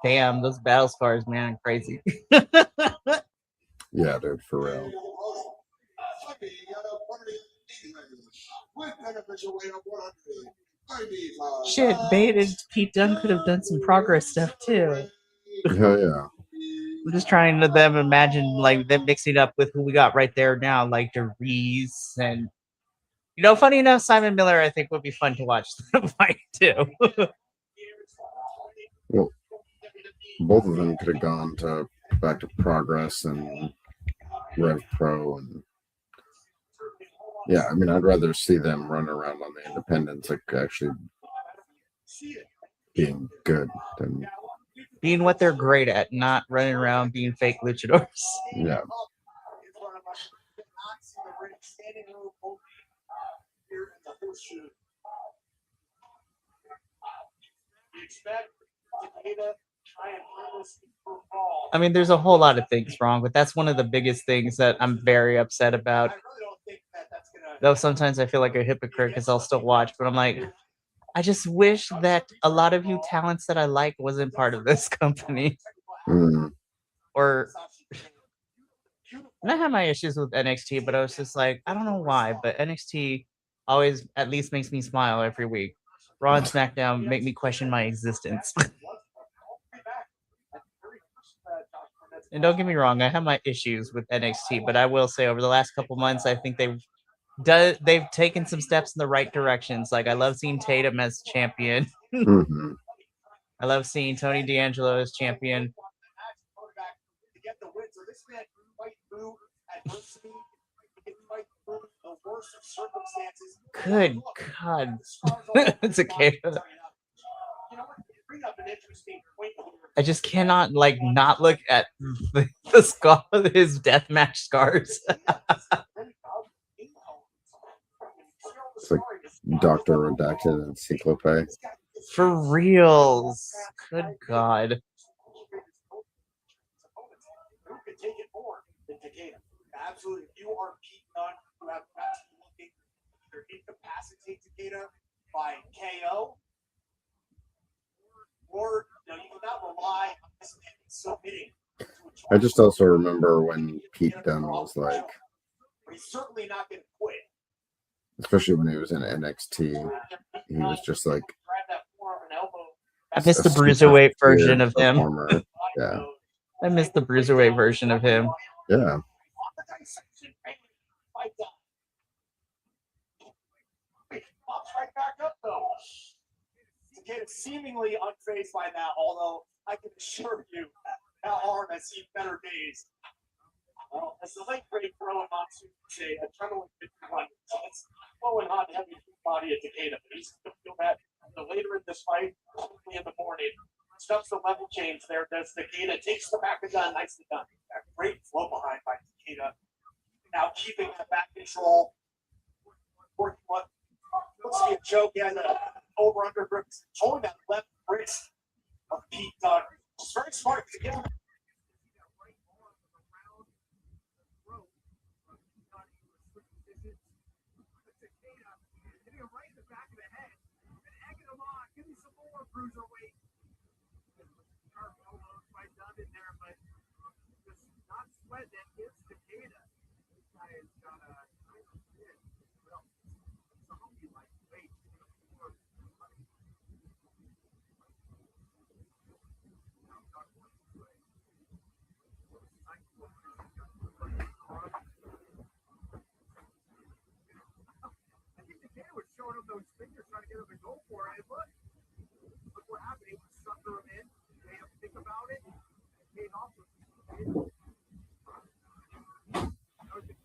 Damn, those battle scars, man, crazy. Yeah, dude, for real. Shit, Bait and Pete Dunne could have done some progress stuff too. Hell yeah. I'm just trying to them imagine like them mixing up with who we got right there now, like DeReese and funny enough, Simon Miller I think would be fun to watch the fight too. Well, both of them could have gone to back to Progress and Rev Pro, and yeah, I mean, I'd rather see them run around on the independents, like actually being good than being what they're great at, not running around being fake luchadors. yeah. I mean, there's a whole lot of things wrong, but that's one of the biggest things that I'm very upset about. Though sometimes I feel like a hypocrite because I'll still watch, but I'm like, I just wish that a lot of you talents that I like wasn't part of this company. Mm. Or and I had my issues with NXT, but I was just like, I don't know why, but NXT always at least makes me smile every week. Raw and SmackDown make me question my existence. And don't get me wrong, I have my issues with NXT, but I will say over the last couple months, I think they've taken some steps in the right directions. Like I love seeing Tatum as champion. Mm-hmm. I love seeing Tony D'Angelo as champion. Good God. It's a Takeda. I just cannot not look at the scar, his deathmatch scars. It's like Dr. Redacted and Cyclope. For reals. Good God. Absolutely. If you are Pete Dunne, who have looking either incapacitate Takeda by KO, or you cannot rely on this man submitting. I just also remember when Pete Dunne was like, he's certainly not going to quit. Especially when he was in NXT, he was just like, I miss the bruiserweight version of him. Yeah. I miss the bruiserweight version of him. Yeah. Pops right back up though. Takeda seemingly unfazed by that, although I can assure you that arm has seen better days. Well, as the late great Pro and Monsoon say, adrenaline could run. So it's flowing hot, heavy body at Takeda, but he's going to feel that later in this fight, probably in the morning. Stuffs the level change there. Does Takeda takes the back of gun, nicely done. That great flow behind by Takeda. Now keeping that back control. Working what looks to be a joke and over under grip, controlling that left wrist of Pete Dunne. It's very smart to get him. Those fingers trying to get him to go for it. Look what happened. He sucker him in. Made him think about it. Paid off with it. That was an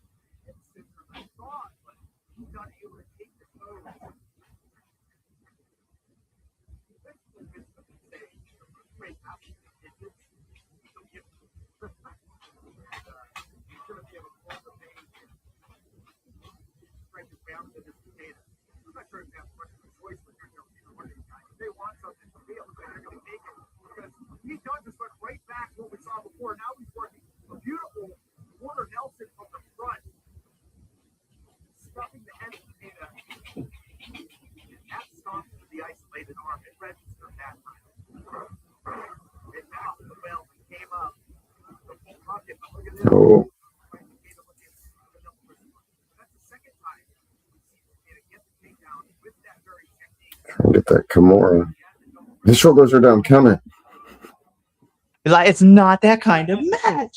instant I thought, but he's not able to take the toe. Great action. He's going to be able to pull the page and strike his bounce in his potato. I'm not sure if that's much of a choice with Trying to get that Kimura. His shoulders are down. Count it. Like, it's not that kind of match.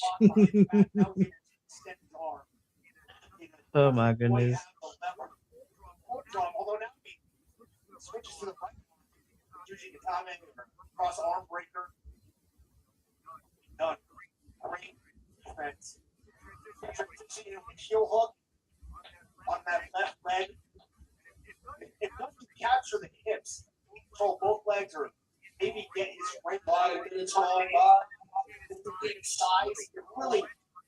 Oh my goodness. Although now he switches to the right, using the timing or cross arm breaker. Done. Great defense. Transition with heel hook on that left leg. It doesn't capture the hips. Control both legs or maybe get his right leg at a time. With the big size, it really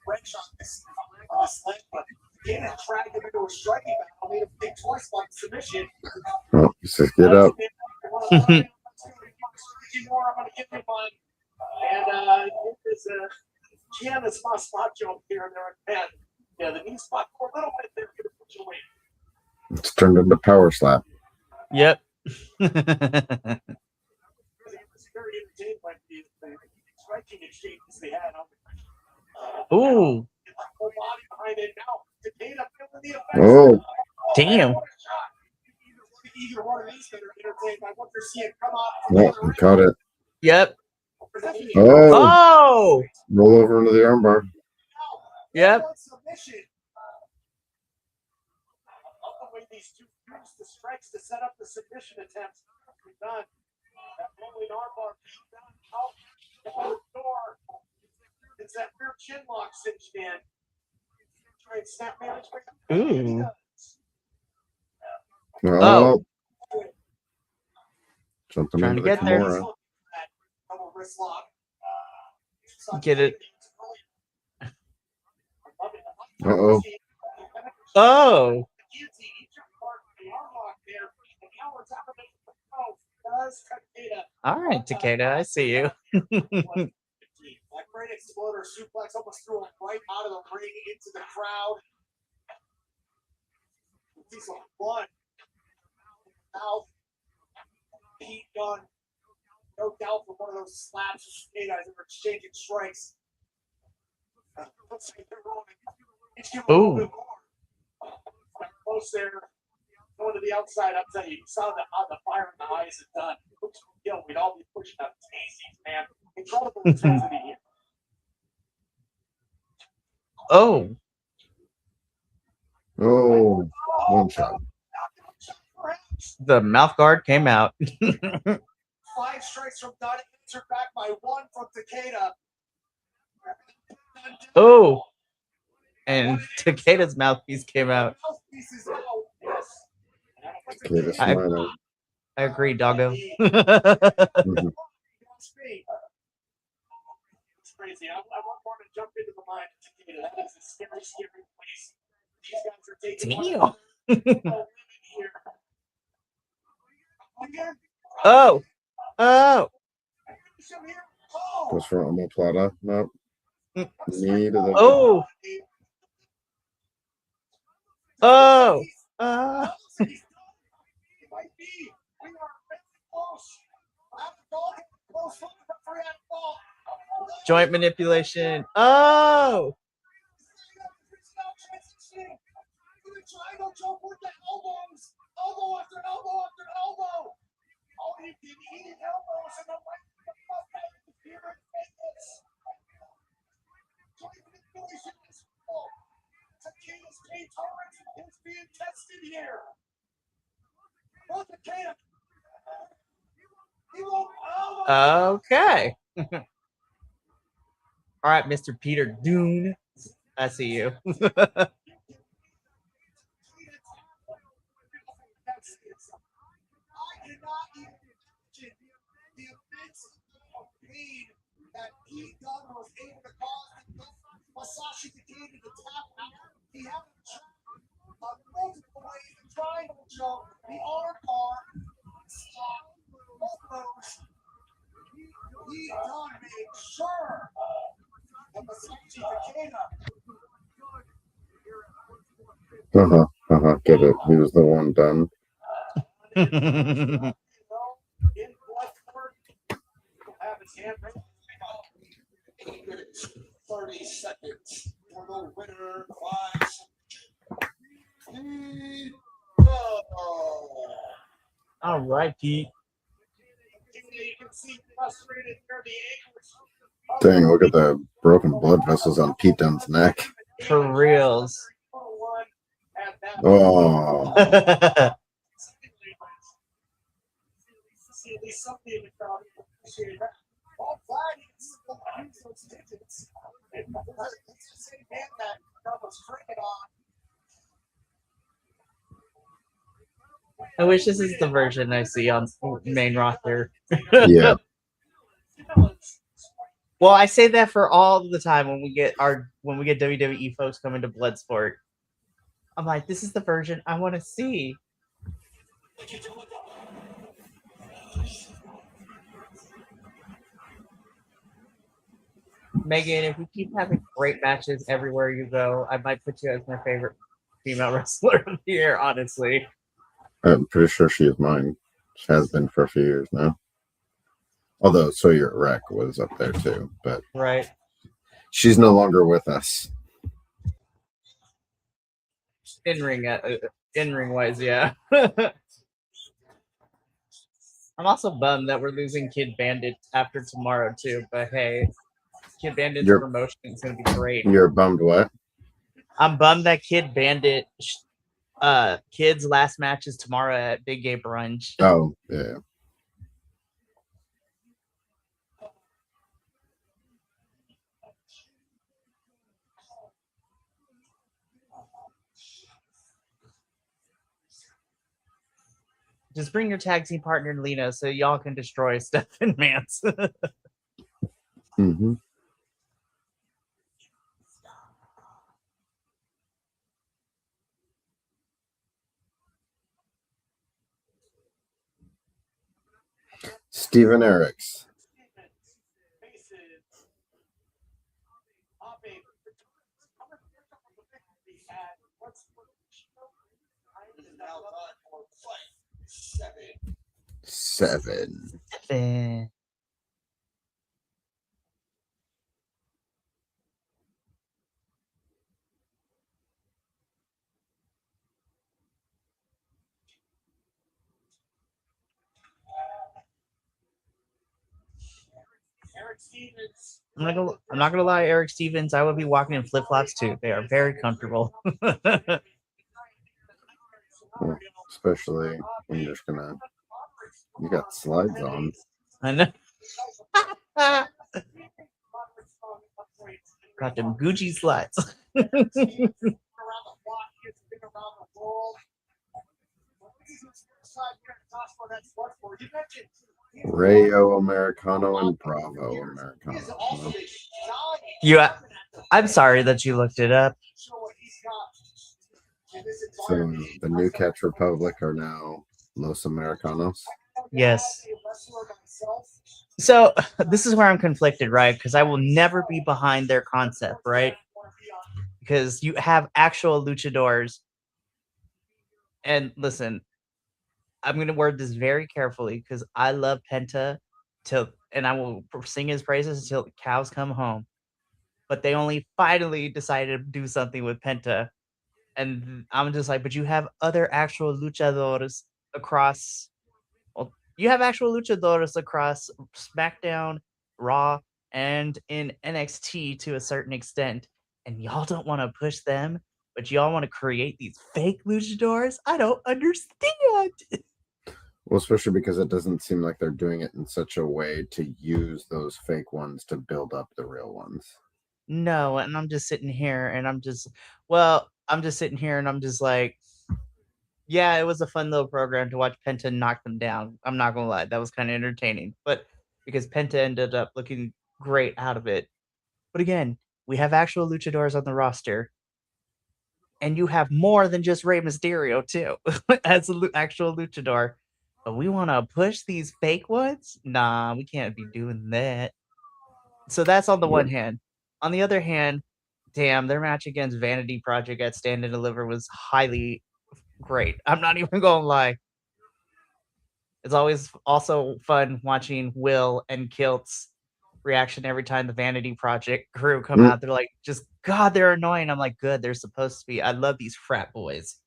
wrench on this leg, but again, it dragged him into a striking battle, made him think twice about submission. Oh, he says, get up. I'm going to give him one. And it is a jam the spot jump here and there at 10. Yeah, the knee spot for a little bit there could put you away. It's turned into power slap. Yep. It was very entertained by the striking exchanges they had on the Ooh. whole body behind it now. Takeda feeling the effects. Oh, Damn. Either one of these that are entertained by what they're seeing come out. oh, he caught it. Yep. Oh, Oh. roll over into the armbar. Yep. Submission. The way these two use the strikes to set up the submission attempts. Done. That rolling armbar done out the door. It's that rear chin lock cinched in. Try and snap management. Ooh. Oh. Jumping Trying into to the get there. Kimura. Double wrist lock. Get it. Uh-oh. Oh. All right, Takeda, I see you. That great exploder suplex almost threw him right out of the ring into the crowd. He's on one. Now, heat gun. No doubt for one of those slaps. Hey guys, they were exchanging strikes. Looks like they're rolling. Each give a little bit more. Close there. Going to the outside, I'll tell you, you saw the fire in the eyes is done. Looks kill. We'd all be pushing up daisies, man. Incredible intensity here. Oh. Oh, one shot. The mouth guard came out. 5 strikes from Dunn, answered back by 1 from Takeda. Oh. And Takeda's mouthpiece came out. Mouthpiece is out. Yes. Takeda smiling. I agree, doggo. Mhm. It's crazy. I want more to jump into the mind of Takeda. That is a scary, scary place. These guys are taking Damn. here. Again. Oh. Oh. Goes for omoplata. Nope. Knee to the. Oh. Oh. Might be. We are very close. Close for the referee at fault. Joint manipulation. Oh. Triangle choke with the elbows. Elbow after elbow after elbow. Oh, you can eat elbows and the right here in Vegas. Joint manipulation is full. Takeda's pain tolerance is being tested here. Oh, Takeda. He won't. Oh, Okay. All right, Mr. Peter Dune. I see you. I cannot even imagine the immense pain that he was able to cause Masashi Takeda to tap out. He had to try multiple ways to triangle choke, the arm bar, both those. He done made sure that Masashi Takeda. Get it. He was the one done. In Bloodsport, have his hand ready. 8 minutes, 30 seconds for the winner by All right, Pete. You can see frustrated near the ankles. Dang, look at the broken blood vessels on Pete Dunne's neck. For reals. Oh, See at least something in the crowd appreciate that. All flag is use those digits. It's the same man that was freaking on. I wish this is the version I see on main roster. yeah. Well, I say that for all the time when we get WWE folks coming to Bloodsport. I'm like, this is the version I want to see. Megan, if we keep having great matches everywhere you go, I might put you as my favorite female wrestler of the year, honestly. I'm pretty sure she is mine. She has been for a few years now. Although So You're Wreck was up there too, but right. She's no longer with us. In ring wise, yeah. I'm also bummed that we're losing Kid Bandit after tomorrow too. But hey, Kid Bandit's promotion is gonna be great. You're bummed what? I'm bummed that Kid Bandit Kid's last match is tomorrow at Big Gay Brunch. Oh, yeah. Just bring your tag team partner Lena so y'all can destroy Stephen Mance. Mm-hmm. Steven Eriks. Seven. I'm not gonna lie, Eric Stevens. I would be walking in flip flops too. They are very comfortable. Especially when you're just gonna. You got slides on. I know. Got them Gucci slides. Rayo Americano and Bravo Americano. I'm sorry that you looked it up. So the New Catch Republic are now Los Americanos. Yes. So this is where I'm conflicted, right? Because I will never be behind their concept, right? Because you have actual luchadors. And listen, I'm going to word this very carefully because I love Penta and I will sing his praises until the cows come home. But they only finally decided to do something with Penta. And I'm just like, but you have other actual luchadores across. Well, you have actual luchadores across SmackDown, Raw, and in NXT to a certain extent. And y'all don't want to push them, but y'all want to create these fake luchadors? I don't understand. Well, especially because it doesn't seem like they're doing it in such a way to use those fake ones to build up the real ones. No, and I'm just sitting here and I'm just like, yeah, it was a fun little program to watch Penta knock them down. I'm not gonna lie, that was kind of entertaining, but because Penta ended up looking great out of it. But again, we have actual luchadors on the roster, and you have more than just Rey Mysterio too as an actual luchador. But we want to push these fake ones? Nah, we can't be doing that. So that's on the one hand. On the other hand, damn, their match against Vanity Project at Stand and Deliver was highly great. I'm not even gonna lie. It's always also fun watching Will and Kilt's reaction every time the Vanity Project crew come out. They're like, just God, they're annoying. I'm like, good, they're supposed to be. I love these frat boys.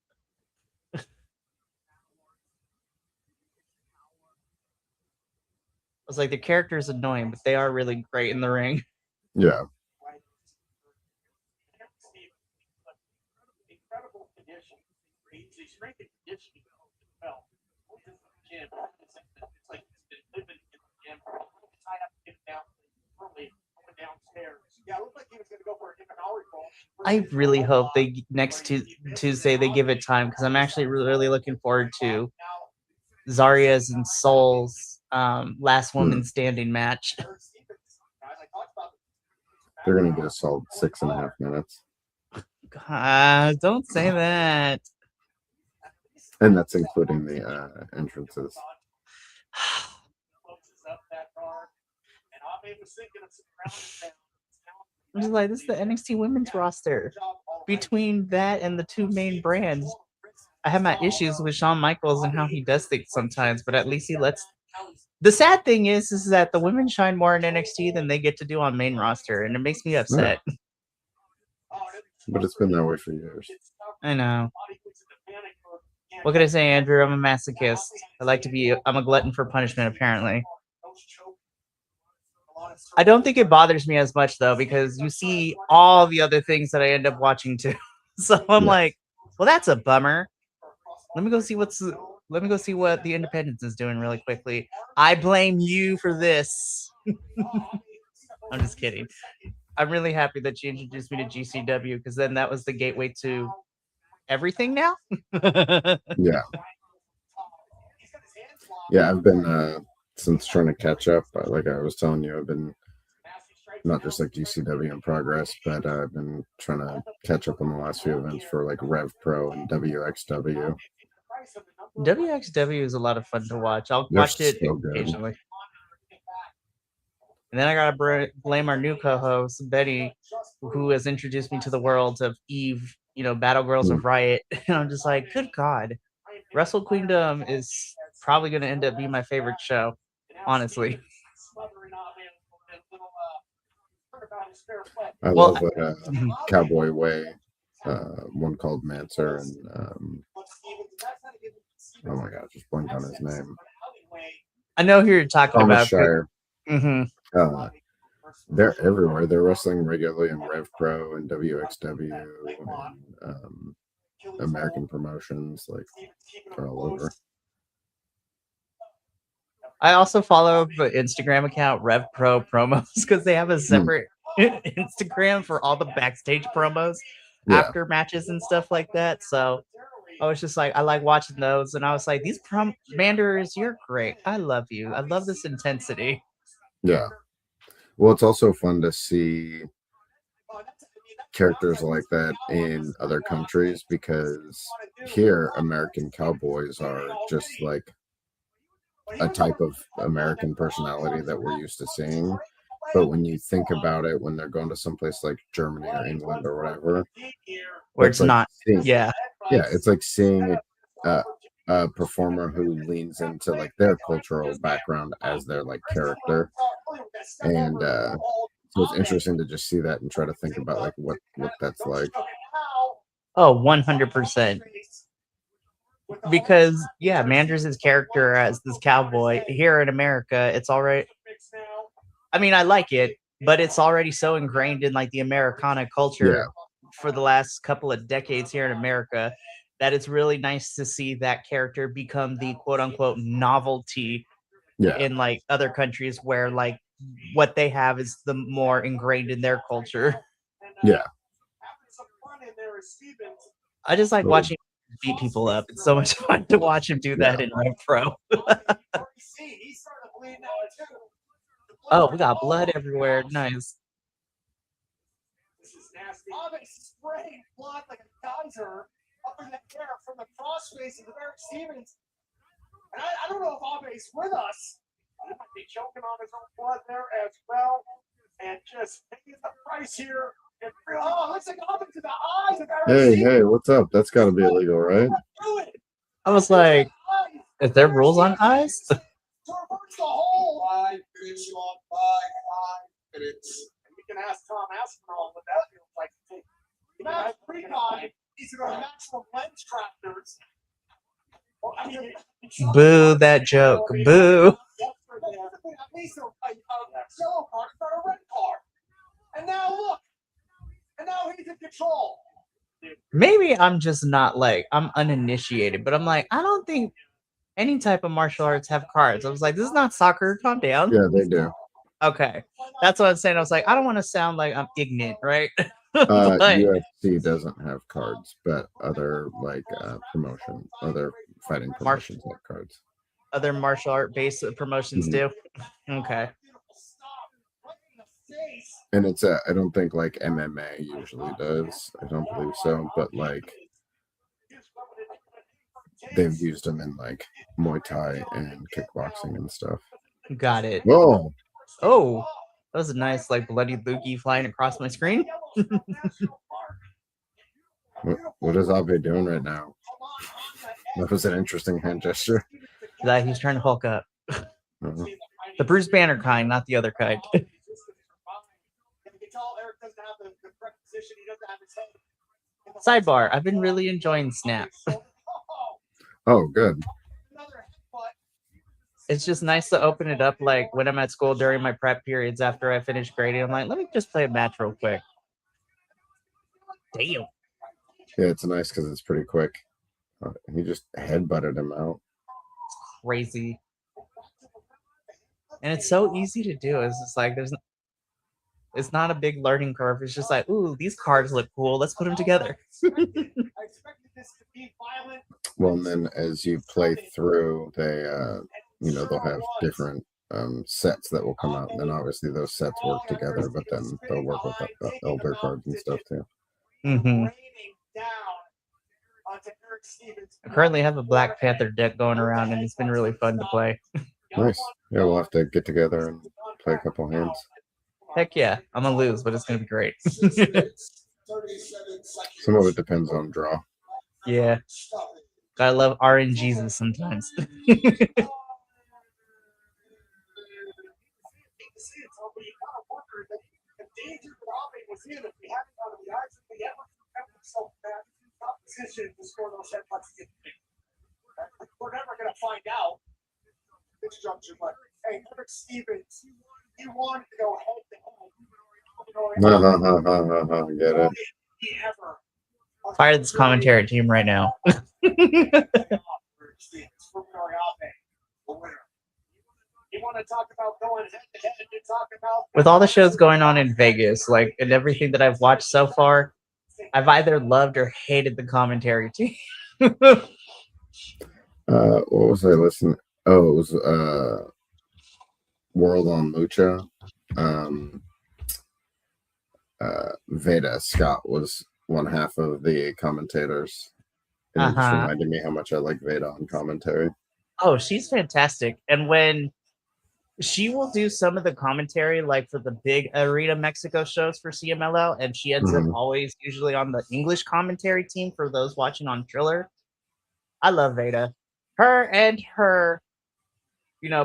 was like, their character is annoying, but they are really great in the ring. Yeah. Incredible condition. He's strength and conditioning well. It's like he's been living in the gym. Tied up, getting down early, going downstairs. Yeah, it looked like he was going to go for a different roll. I really hope they next Tuesday they give it time, because I'm actually really looking forward to Zarya's and Soul's last woman standing match. They're going to get a solid 6.5 minutes. God, don't say that. And that's including the entrances. I'm just like, this is the NXT women's roster. Between that and the two main brands, I have my issues with Shawn Michaels and how he does things sometimes, but at least he lets. The sad thing is that the women shine more in NXT than they get to do on main roster, and it makes me upset. Yeah. But it's been that way for years. I know. What can I say, Andrew? I'm a masochist. I'm a glutton for punishment, apparently. I don't think it bothers me as much, though, because you see all the other things that I end up watching, too. So I'm like, well, that's a bummer. Let me go see what the Independence is doing really quickly. I blame you for this. I'm just kidding. I'm really happy that you introduced me to GCW, because then that was the gateway to everything now. Yeah. Yeah, I've been since trying to catch up. Like I was telling you, I've been not just like GCW in progress, but I've been trying to catch up on the last few events for like Rev Pro and WXW. WXW is a lot of fun to watch. I'll watch it occasionally. And then I gotta blame our new co-host Betty, who has introduced me to the world of Eve, Battle Girls of Riot. And I'm just like, good God, Wrestle Queendom is probably gonna end up being my favorite show, honestly. I love Cowboy Way, one called Manser, and oh my God, just blanked on his name. I know who you're talking about. Shire. They're everywhere. They're wrestling regularly in Rev Pro and WXW and American promotions. Like, they're all over. I also follow the Instagram account Rev Pro Promos, because they have a separate Instagram for all the backstage promos after matches and stuff like that. So I was just like, I like watching those, and I was like, these Manders, you're great. I love you. I love this intensity. Yeah. Well, it's also fun to see characters like that in other countries, because here American cowboys are just like a type of American personality that we're used to seeing. But when you think about it, when they're going to someplace like Germany or England or whatever, where it's like not, it's like seeing a performer who leans into like their cultural background as their like character, and so it's interesting to just see that and try to think about like what that's like. Oh, 100%. Because Manders' character as this cowboy here in America, it's all right. I mean, I like it, but it's already so ingrained in like the Americana culture for the last couple of decades here in America that it's really nice to see that character become the quote unquote novelty in like other countries where like what they have is the more ingrained in their culture. Yeah. I just like watching beat people up. It's so much fun to watch him do that in Rev Pro. Oh, we got blood everywhere. Nice. This is nasty. They spraying blood like a geyser up in the air from the crossface of the Barrett Stevens. And I don't know if Abe's with us. He might be choking on his own blood there as well. And just paying the price here. Looks like Abe to the eyes of Barrett Stevens. Hey, what's up? That's got to be illegal, right? I was like, is there rules on eyes? The whole 5 minutes on 5 minutes. And we can ask Tom Aspinall what that feels like to take. Max Precon, these are our maximum lens tractors. Well, Boo that joke. Boo. least a yellow card, it's not a red card. And now look, and now he's in control. Maybe I'm just not like, I'm uninitiated, but I'm like, I don't think any type of martial arts have cards. I was like, this is not soccer. Calm down. Yeah, they do. Okay. That's what I'm saying. I was like, I don't want to sound like I'm ignorant, right? But UFC doesn't have cards, but other like other fighting promotions have cards. other martial art based promotions do. Okay. And it's I don't think like MMA usually does. I don't believe so, but like they've used them in like Muay Thai and kickboxing and stuff. Got it. Whoa. Oh, that was a nice like bloody loogie flying across my screen. What is Abe doing right now? That was an interesting hand gesture. That he's trying to Hulk up. Uh-huh. The Bruce Banner kind, not the other kind. Sidebar, I've been really enjoying Snap. Oh, good. It's just nice to open it up like when I'm at school during my prep periods after I finish grading. I'm like, let me just play a match real quick. Damn. Yeah, it's nice because it's pretty quick. He just headbutted him out. Crazy. And it's so easy to do. It's just like it's not a big learning curve. It's just like, ooh, these cards look cool. Let's put them together. Well, and then as you play through, they they'll have different sets that will come out. And then obviously those sets work together, but then they'll work with the elder cards and stuff too. Mm-hmm. I currently have a Black Panther deck going around, and it's been really fun to play. Nice. Yeah, we'll have to get together and play a couple hands. Heck yeah. I'm going to lose, but it's going to be great. Some of it depends on draw. Yeah. Gotta love RNGs sometimes. We're never going to find out this juncture, but hey, Eric Stevens, he wanted to go head to head. Get it. Fire this commentary team right now. With all the shows going on in Vegas, like, and everything that I've watched so far, I've either loved or hated the commentary team. What was I listening? Oh, it was World on Lucha. Veda Scott was one half of the commentators. And it just reminded me how much I like Veda on commentary. Oh, she's fantastic. And when she will do some of the commentary, like for the big Arena Mexico shows for CMLL, and she ends up always usually on the English commentary team for those watching on Triller. I love Veda. Her and her,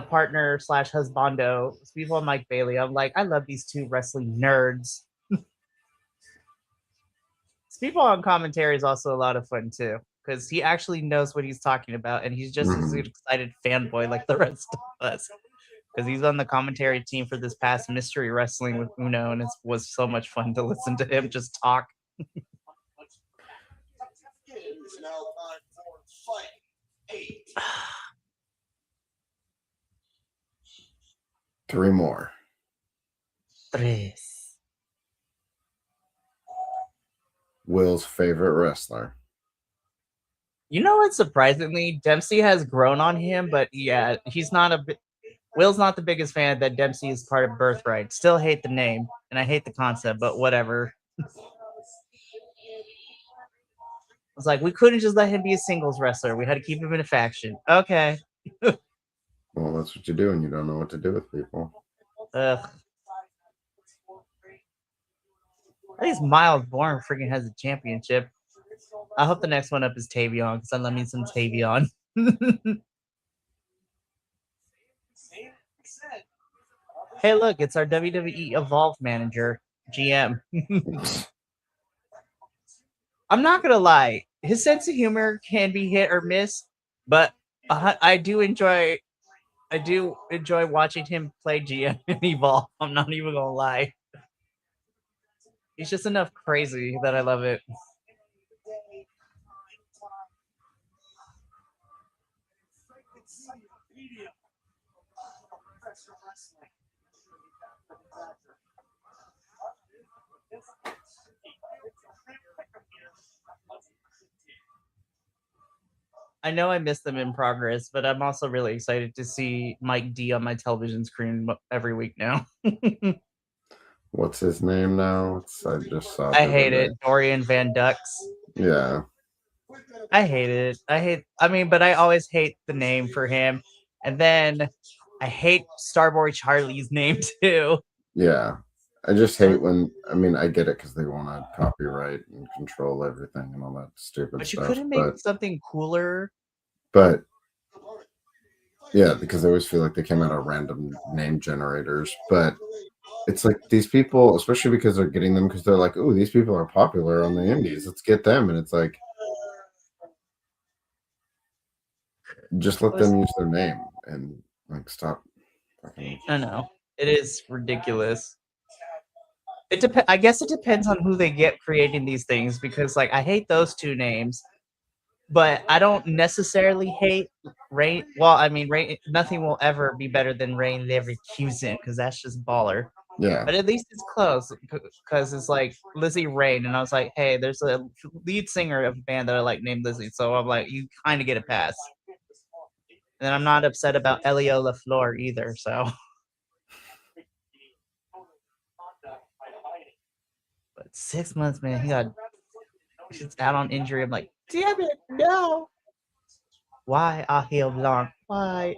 partner / husbando, people Mike Bailey. I'm like, I love these two wrestling nerds. People on commentary is also a lot of fun too, because he actually knows what he's talking about, and he's just as excited fanboy like the rest of us. Because he's on the commentary team for this past Mystery Wrestling with Uno, and it was so much fun to listen to him just talk. Three more. Tres. Will's favorite wrestler. You know what? Surprisingly, Dempsey has grown on him, but yeah, he's not Will's not the biggest fan that Dempsey is part of Birthright. Still hate the name, and I hate the concept, but whatever. It's like, we couldn't just let him be a singles wrestler. We had to keep him in a faction. Okay. Well, that's what you do when you don't know what to do with people. Ugh. At least Miles Bourne freaking has a championship. I hope the next one up is Tavion, because I love me some Tavion. Hey, look, it's our WWE Evolve manager, GM. I'm not going to lie. His sense of humor can be hit or miss, but I do enjoy I do enjoy watching him play GM and Evolve. I'm not even gonna lie. He's just enough crazy that I love it. I know I miss them in progress, but I'm also really excited to see Mike D on my television screen every week now. What's his name now? I just saw I the hate other it. Dorian Van Ducks. day. Yeah. I hate it. I mean, but I always hate the name for him. And then I hate Starboy Charlie's name too. Yeah. I just hate when, I mean, I get it because they want to copyright and control everything and all that stupid But you stuff. couldn't make something cooler. But yeah, because I always feel like they came out of random name generators. But it's like these people, especially because they're getting them because they're like, oh, these people are popular on the indies. Let's get them. And it's like, just let them use their name and like stop. I know. It is ridiculous. I guess it depends on who they get creating these things because like I hate those two names, but I don't necessarily hate Rain. Well, I mean, Rain. Nothing will ever be better than Rain Leverkusen because that's just baller. Yeah. But at least it's close because it's like Lizzie Rain, and I was like, hey, there's a lead singer of a band that I like named Lizzie, so I'm like, you kind of get a pass. And I'm not upset about Elio LaFleur either, so. But 6 months, man, he's out on injury. I'm like, damn it, no. Why Ahil Blanc? Why?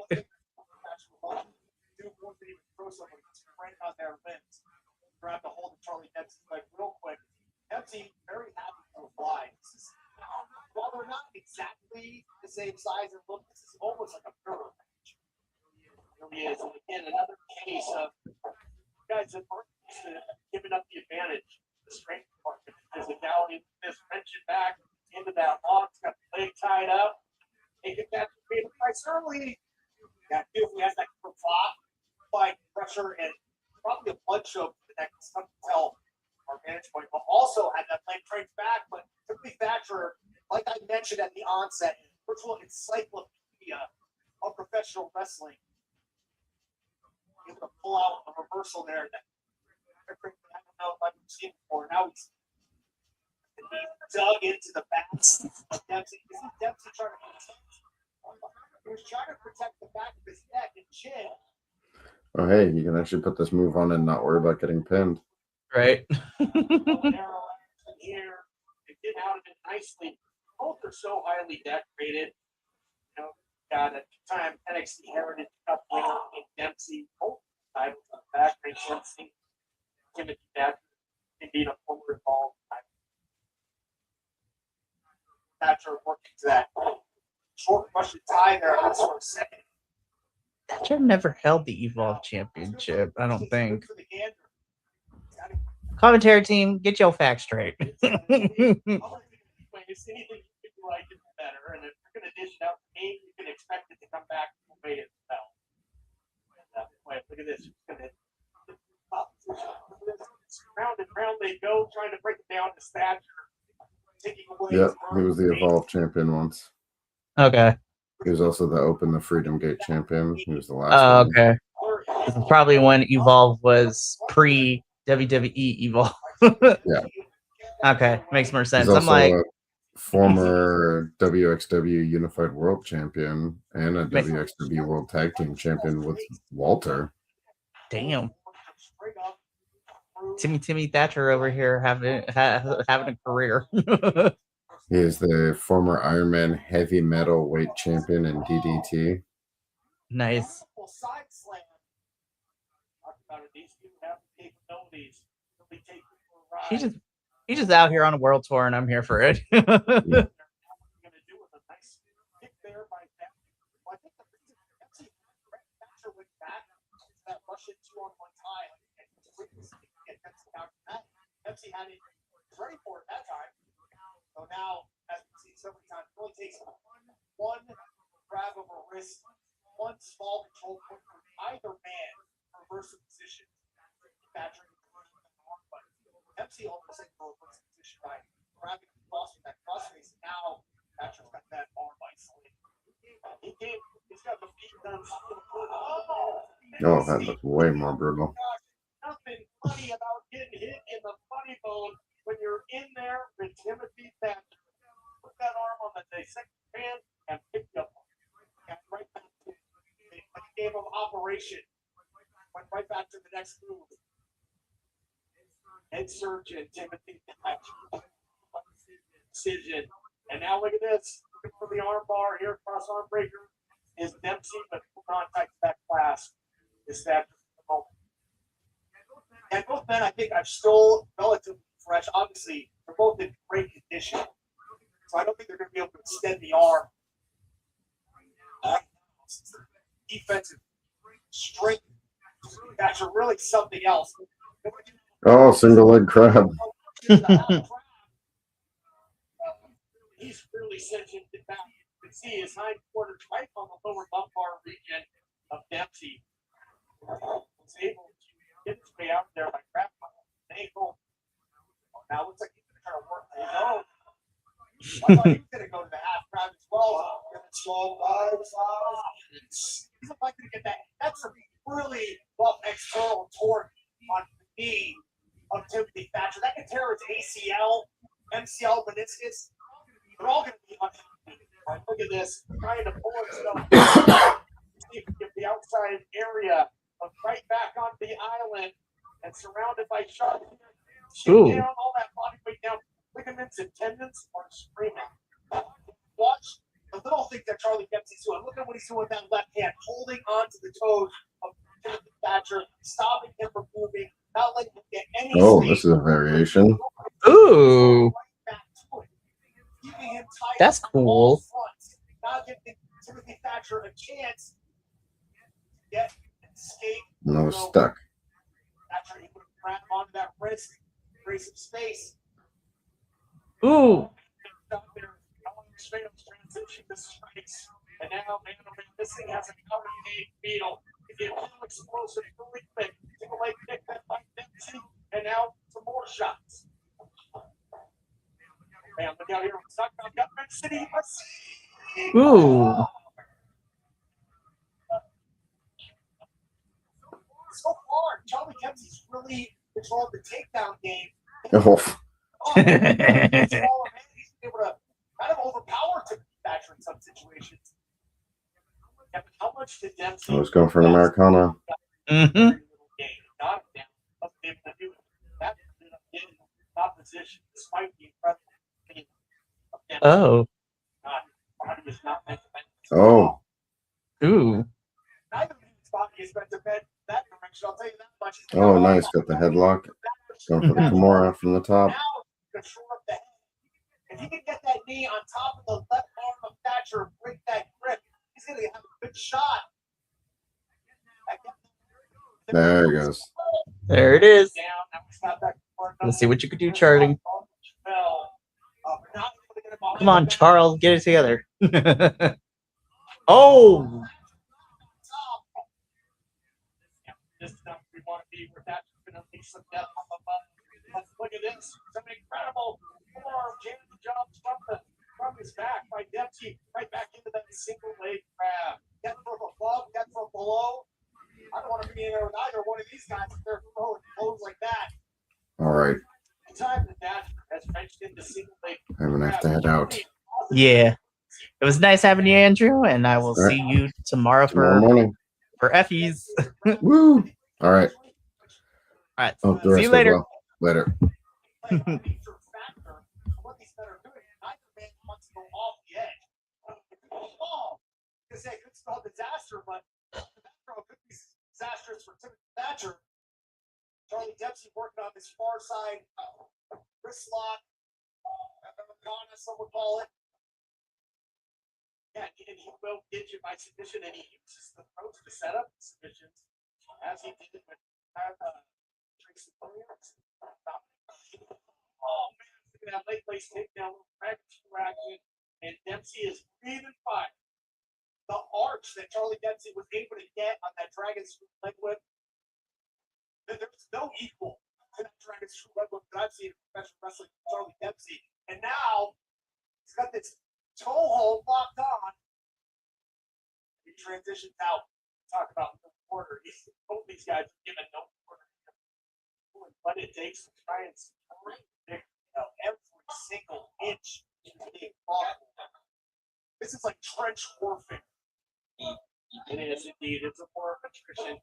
Grab the hold of Charlie Dempsey's leg real quick. Dempsey very happy to fly. While they're not exactly the same size and look, this is almost like a mirror match. It really is. And again, another case of guys that aren't used to giving up the advantage, the strength department, physicality, this wrenching back into that lock, got the leg tied up. They get that price early. Yeah, beautifully has that fight pressure and probably a blood choke that can some tell our vantage point, but also had that leg trained back. But typically Thatcher, like I mentioned at the onset, virtual encyclopedia of professional wrestling, able to pull out a reversal there that I don't know if I've seen before. Now he's dug into the back of Dempsey. Isn't Dempsey trying to protect? He was trying to protect the back of his neck and chin. Oh, hey, you can actually put this move on and not worry about getting pinned. Right. Here, they get out of it nicely. Both are so highly decorated. You know, got a two-time NXT Heritage Cup winner in Dempsey. Both titles on the back. Makes sense. Timothy Thatcher, indeed a former involved. Thatcher working to that short Russian tie there for a second. Thatcher never held the Evolve Championship, I don't think. Commentary team, get your facts straight. Anything you can do like it better, and if you're going to dish it out to me, you can expect it to come back the way it fell. Look at this. Round and round they go, trying to break it down to Thatcher. Yep, he was the Evolve champion once. Okay. He was also the Freedom Gate champion. He was the last one. Okay. This is probably when Evolve was pre WWE Evolve. Yeah. Okay, makes more sense. He's I'm like a former WXW Unified World Champion and a WXW World Tag Team Champion with Walter. Damn. Timmy Thatcher over here having a career. He is the former Iron Man Heavy Metal Weight Champion in DDT. Nice. He's just out here on a world tour, and I'm here for it. Yeah. Pepsi had it ready for it that time. So now, as we see so many times, it only takes one grab of a wrist one small control point for either man for reversal position. Patrick, but Dempsey almost like reverse position by grabbing the cross with that cross face. Now Patrick's got that arm isolated. He's got the feet done. Oh, that looked way more brutal. Nothing funny about getting hit in the funny bone when you're in there with Timothy Thatcher. Put that arm on the dissecting pan and pick you up. Got right back to the game of operation. Went right back to the next move. Head surgeon Timothy Thatcher. Decision. And now look at this. Looking for the arm bar here, cross arm breaker is Dempsey, but full contact to that class is that moment. And both men, I think, are still relatively fresh. Obviously, they're both in great condition. So I don't think they're going to be able to extend the arm. Defensive strength. That's really something else. Oh, single leg crab. He's really cinching it back. You can see his hindquarters right on the lower lumbar region of Dempsey. Was able to get his way out there by grabbing the ankle. Now looks like he's going to try to work his own. I thought he was going to go to the half crab as well. He's not going to get that. That's a really rough external torque on the knee of Timothy Thatcher. That can tear his ACL, MCL, meniscus. They're all going to be on. Right, look at this. Trying to pull himself. See if we get the outside area of right back on the island and surrounded by sharks. Shooting down all that body weight down. Ligaments and tendons are screaming. Watch the little thing that Charlie Dempsey's doing. Look at what he's doing with that left hand, holding onto the toes of Timothy Thatcher, stopping him from moving, not letting him get any space. Oh, this is a variation. Ooh, Keeping him tight. that's cool. Not giving Timothy Thatcher a chance to get and escape. No, stuck. Thatcher able to grab onto that wrist, create some space. Ooh. Transition to strikes. And now, man, this thing has a covered beetle. To get real explosive really quick. Take a leg kick that by Dempsey. And now some more shots. Man, look out here. We're talking about Government City. Ooh. So far, Charlie Dempsey's really controlled the takedown game. Oh, He's able to kind of overpower Timothy Thatcher in some situations. Yeah, but how much did Dempsey? I was going for an Americana. Mm-hmm. Not able to do it. That ended up getting opposition despite the incredible game of Dempsey. Oh. Body was not meant to bend. Oh, Ooh. Neither of his body is meant to bend that direction. I'll tell you that much. oh, nice. Got the headlock. Going for the Kimura from the top. Now, control of the head. If he can get that knee on top of the left arm of Thatcher and break that grip, he's going to have a good shot. There he goes. There it is. Let's see what you can do, Charlie. Come on, Charles, get it together. Oh. This time we want to be where Thatcher's going to leave some depth on the butt. Look at this. Some incredible forearm jumps from his back by Dempsey right back into that single leg grab. Get from above, get from below. I don't want to be in there with either one of these guys if they're throwing blows like that. All right. The time that Thatcher has wrenched into single leg. I'm going to have to head out. Yeah. It was nice having you, Andrew, and I will see you tomorrow Tomorrow morning. for Effies. Woo! All right. All right. Hope the rest See you later. goes well. Later. It could spell disaster, but that throw could be disastrous for Timothy Thatcher. Charlie Dempsey working on his far side wrist lock, Americana, some would call it. Yeah, and he will get you by submission, and he uses the approach to set up the submissions as he did with Tracy Williams. Oh man, look at that late place takedown, action, and Dempsey is breathing fire. the arch that Charlie Dempsey was able to get on that Dragon Screw leg whip, there's no equal to that Dragon Screw leg whip that I've seen in professional wrestling from Charlie Dempsey. And now he's got this toe hold locked on. He transitions out. Talk about no quarter. Both these guys are given no quarter. What it takes to try and every single inch is being fought. This is like trench warfare. It is indeed. It's a war of attrition.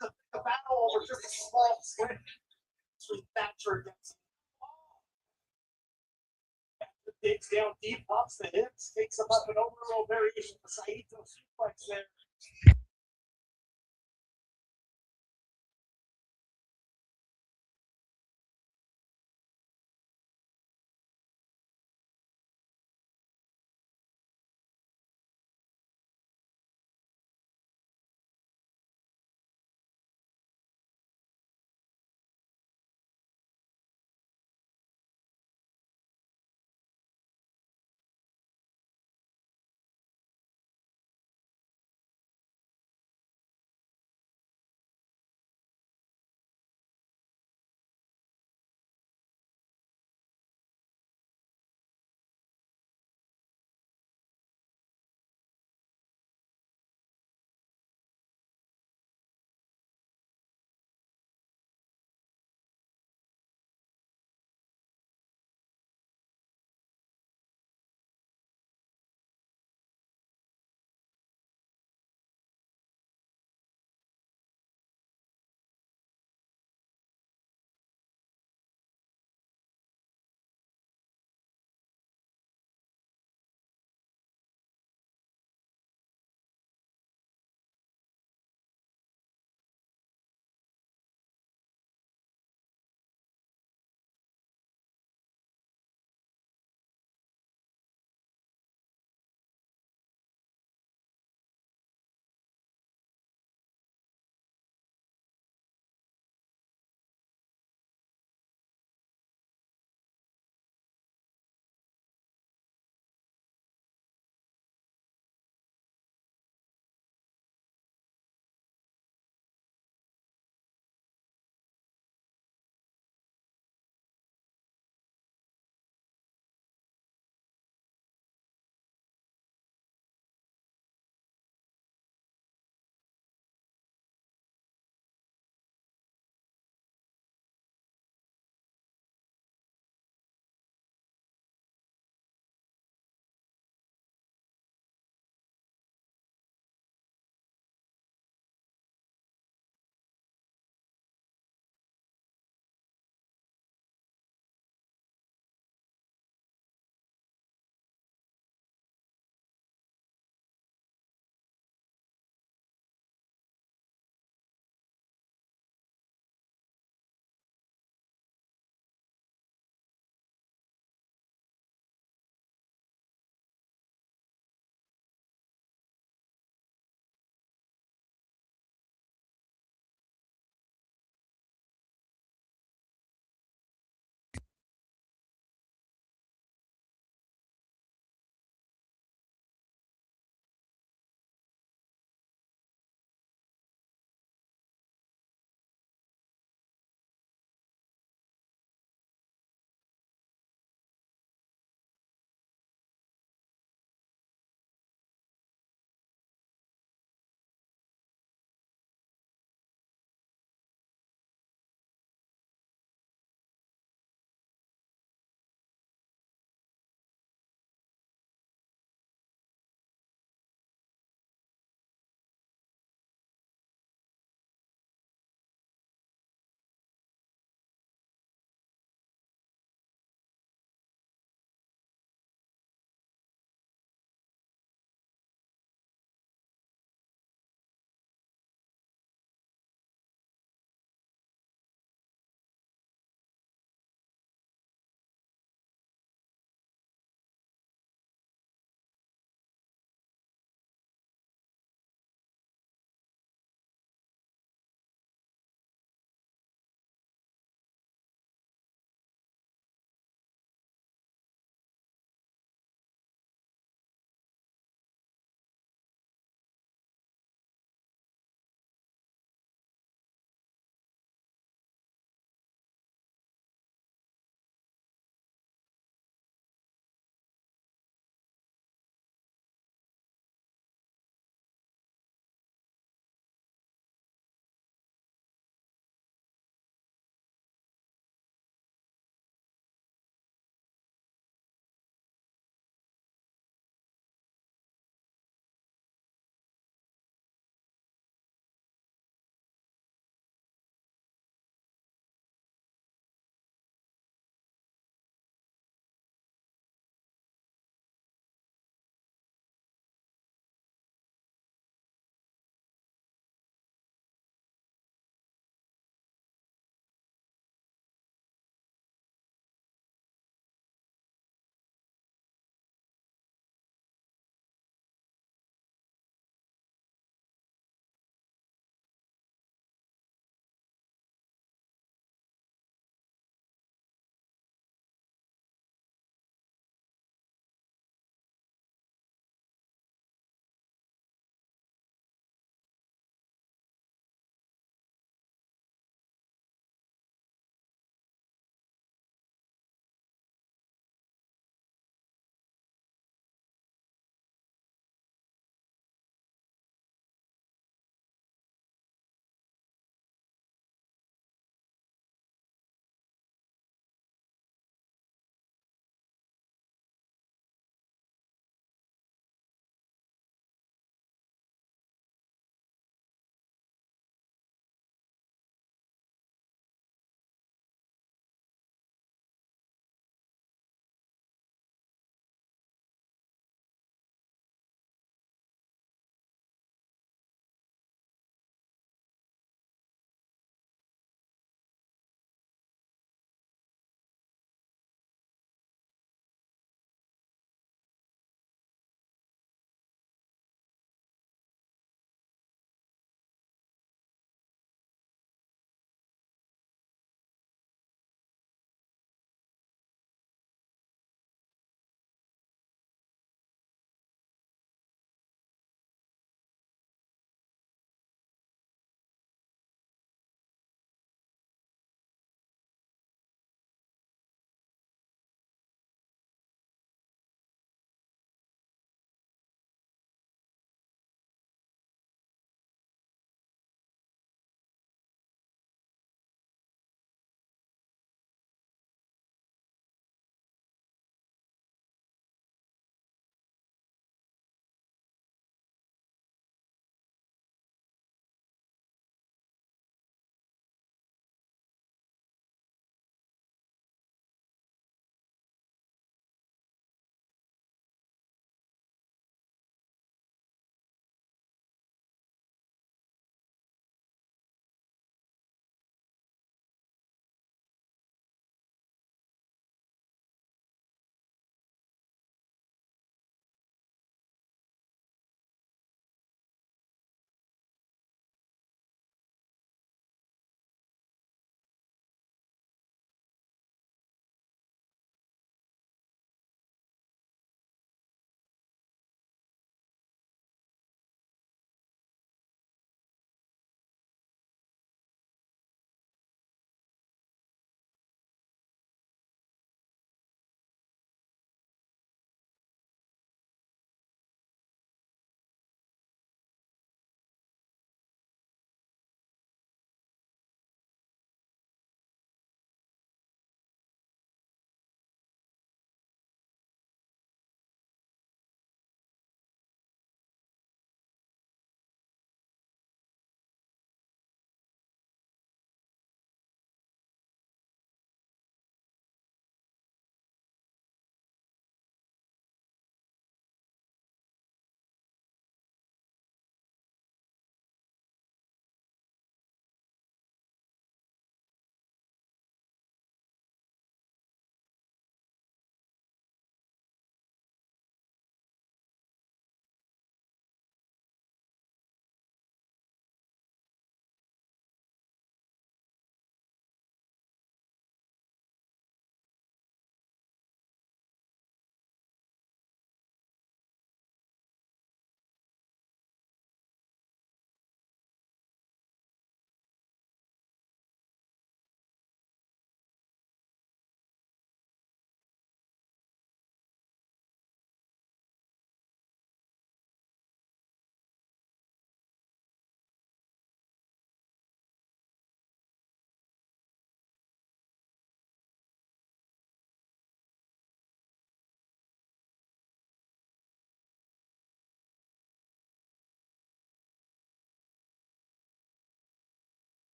The battle over just a small slit between Thatcher and Dempsey. Digs down deep, pops the hips, takes him up and over a little variation of the Saito suplex there.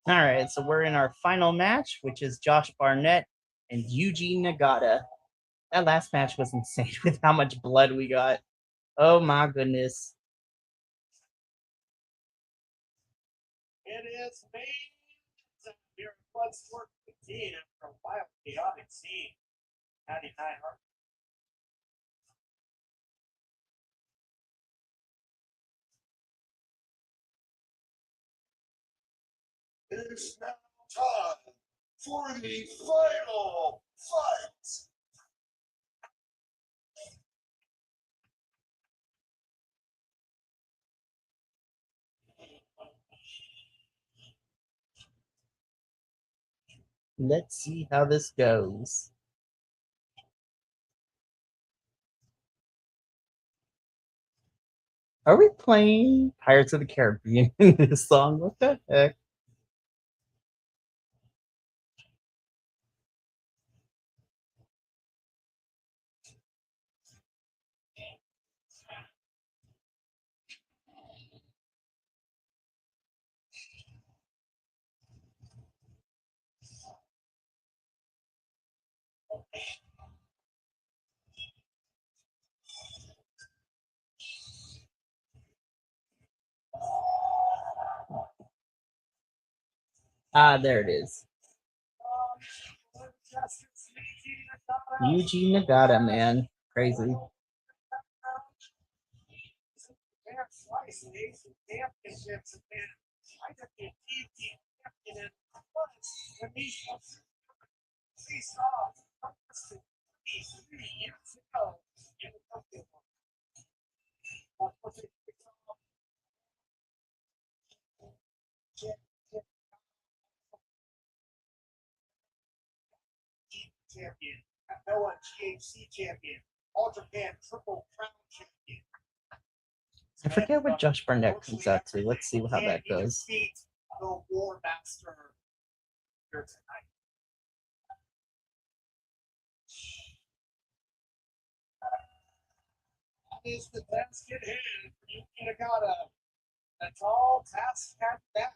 All right, so we're in our final match, which is Josh Barnett and Yuji Nagata. That last match was insane with how much blood we got. Oh my goodness. It is made here in Bloodsport XV from Wild Chaotic Scene. 99 Heart. It is now time for the final fight. Let's see how this goes. Are we playing Pirates of the Caribbean in this song? What the heck? Ah, there it is. Yuji Nagata, man. Crazy. Champion, Noah GHC champion, All Japan Triple Crown champion. I forget what Josh Barnett comes out to. Let's see how that goes. The War Master here tonight. Is the task at hand for Yuki Nagata. A tall task at that.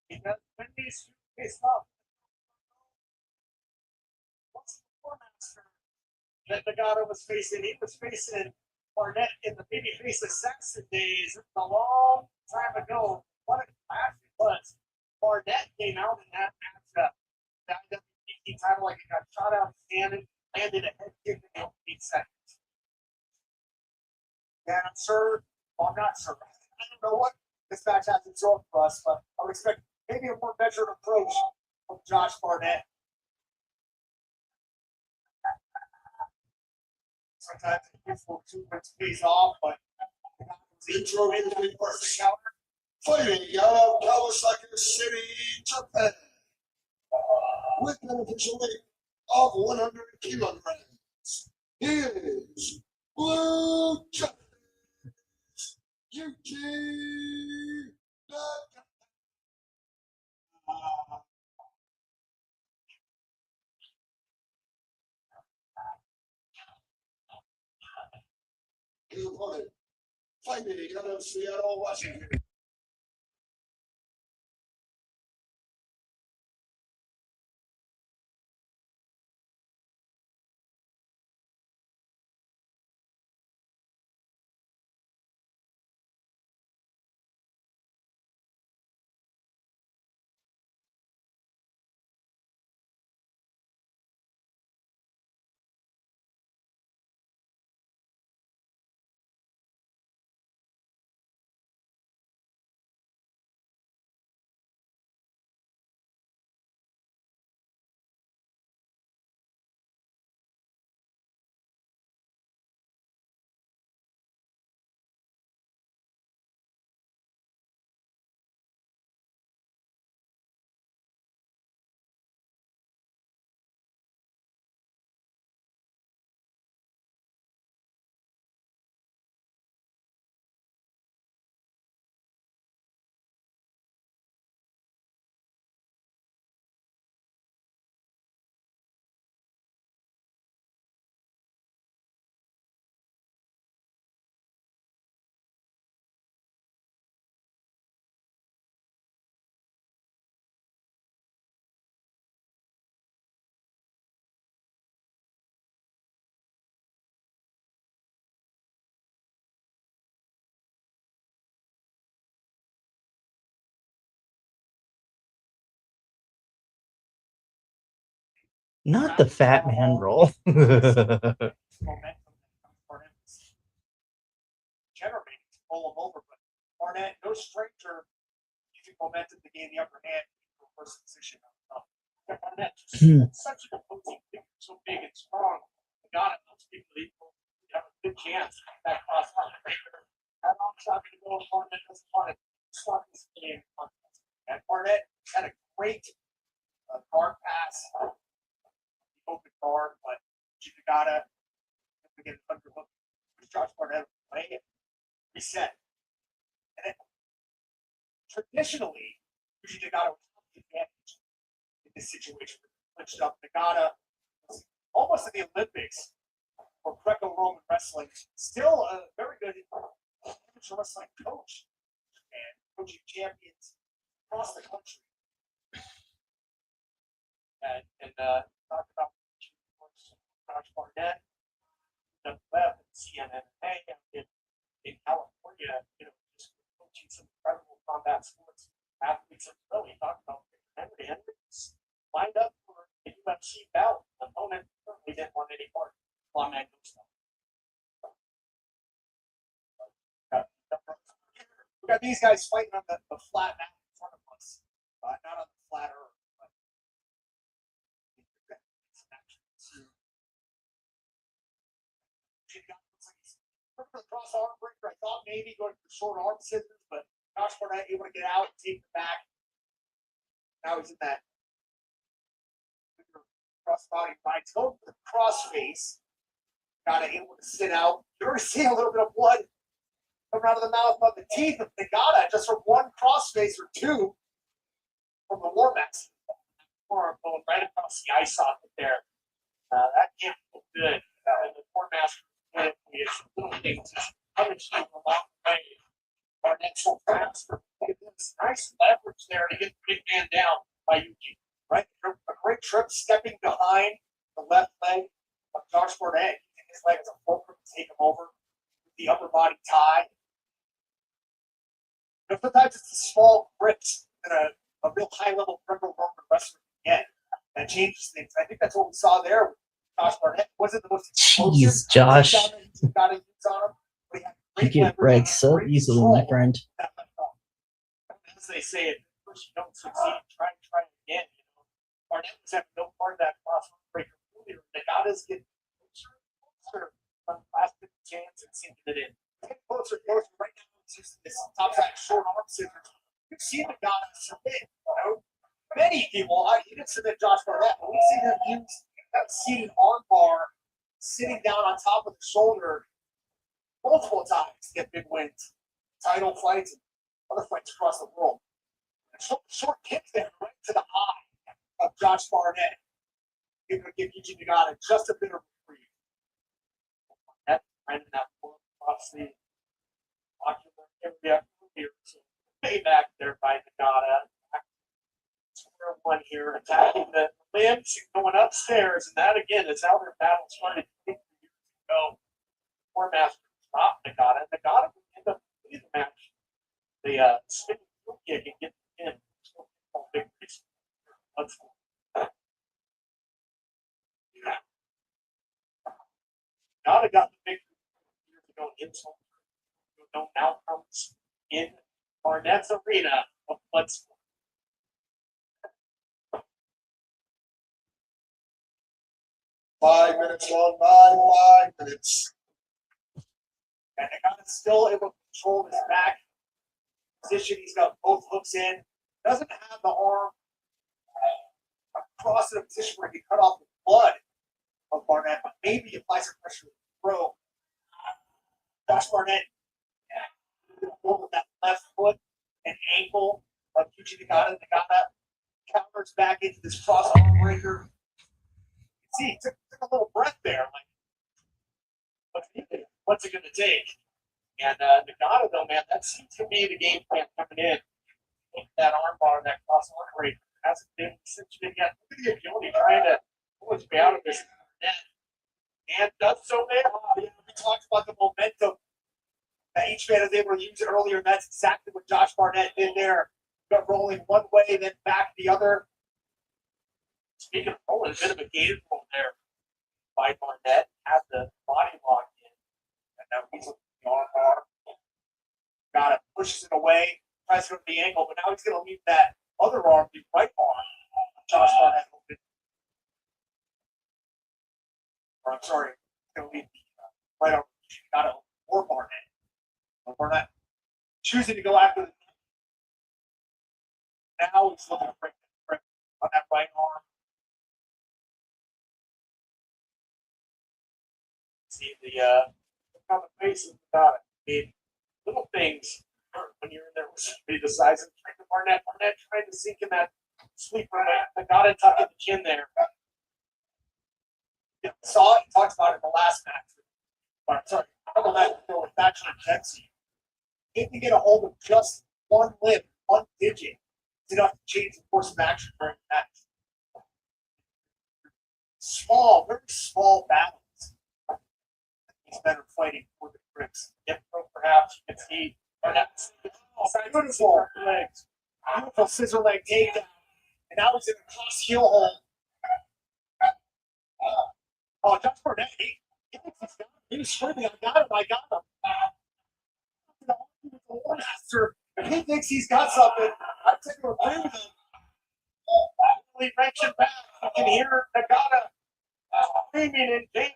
Because when these face up, what's the War Master that Nagata was facing? He was facing Barnett in the babyface assassin days a long time ago. What a clash it was. Barnett came out in that matchup. That IWGP title like he got shot out of his hand and landed a head kick in the opening seconds. And I'm sure, well, I'm not sure. I don't know what this match has in store for us, but I would expect maybe a more measured approach from Josh Barnett. Sometimes it's will too much pays off, but Intro into the first fighting out of Kawasaki City, Japan, with an official weight of 100 kilograms. He is Blue Jacket Yuki Nagata. His opponent, fighting out of Seattle, Washington. Not the fat man roll. Momentum Barnett was generating to roll him over, but Barnett, no stranger, using momentum to gain the upper hand in the first position. Barnett just such an opposing figure, so big and strong. Got it. Most people equal. You have a good chance that cross line. That long shot to go. Barnett doesn't want to stop this game. And Barnett had a great guard pass, the open guard, but Gigata to get an underhook. Josh Barnett play it, reset. And traditionally, Gigata was the advantage in this situation. Switched up. Nagata was almost at the Olympics for Greco-Roman wrestling. Still a very good amateur wrestling coach and coaching champions across the country. And talked about Josh Barnett, the web and CNNA in California, just coaching some incredible combat sports athletes as well. He talked about Henry Hendricks lined up for the UFC bout. The opponent certainly didn't want any part of we got these guys fighting on the flat mat in front of us, not on the flat earth. The cross arm breaker, I thought maybe going for short arm scissors, but Josh Barnett able to get out and take the back. Now he's in that cross body right. Go for the cross face. Got it able to sit out. You're already seeing a little bit of blood coming out of the mouth of the teeth of Nagata just from one cross face or two from the war max. Or going right across the eye socket there. That can't feel good. The poor master is little things coming to a long way. Our next one faster. Nice leverage there to get the big man down by Yuki. Right? A great trip stepping behind the left leg of Josh Barnett. His leg is a fulcrum to take him over with the upper body tie. But sometimes it's the small grips that a real high level Greco-Roman wrestler can get that changes things. I think that's what we saw there with Josh Barnett. Wasn't the most explosive. Jeez, Josh. You get read so easily, my friend. As they say, at first you don't succeed, try again. Barnett was having no part of that cross breaker earlier. Nagata's getting closer on the last 50 chance and sinking it in. Get closer right now. It's just this top side short arm scissors. You've seen Nagata submit. Many people, he didn't submit Josh Barnett, but we've seen him use that seated arm bar sitting down on top of the shoulder multiple times to get big wins, title fights, and other fights across the world. Short kick there right to the eye of Josh Barnett. Give Yuji Nagata just a bit of reprieve. That kind of that across the ocular area here. So payback there by Nagata. Square one here, attacking the limbs, going upstairs, and that again is how their battle started 50 years ago. Poor master stopped Nagata. Nagata would end up winning the match. The spinning heel kick and get the pin. Big reason. Nagata got the big years ago insult. No outcomes in Barnett's arena of Bloodsport. Five minutes gone by, 5 minutes. And Nagata's still able to control his back position. He's got both hooks in. Doesn't have the arm across in a position where he can cut off the blood of Barnett, but maybe apply some pressure to the throw. Josh Barnett with that left foot and ankle of Yuji Nagata. Nagata counters back into this cross arm breaker. See, he took a little breath there. Like, what's it going to take? And Nagata, though, man, that seems to be the game plan coming in. That arm bar, that cross arm breaker hasn't been cinched in yet. Look at the agility trying to pull his way out of this net. And does so there. We talked about the momentum that each man is able to use earlier. And that's exactly what Josh Barnett did there. Got rolling one way, then back the other. Speaking of rolling, a bit of a gated roll there by Barnett, had the body locked in, and now he's looking at the arm bar. Got it, pushes it away, tries to go to the ankle, but now he's going to leave that other arm, the right arm. Josh Barnett open. Or I'm sorry, he's going to leave the right arm. Got it for Barnett. But Barnett choosing to go after the. Now he's looking to break on that right arm. See the on the face about it. I mean, little things when you're in there with somebody the size and strength of Barnett. Barnett trying to sink in that sleeper. I got it tuck in the chin there. Yeah, saw it. He talks about it in the last match. Or, sorry, a couple matches ago with Bachelor Jetsy. If you get a hold of just one limb, one digit, it's enough to change the course of action during the match. Small, very small battles. He's better fighting for the grips. If perhaps you can see beautiful legs, beautiful scissor leg takedown, and now he's in a cross heel hold. Oh, Josh Barnett, he thinks he's got him. He was screaming, I got him. Master, if he thinks he's got something, I take him agree with him. He wrenching back. You can hear Nagata screaming in danger.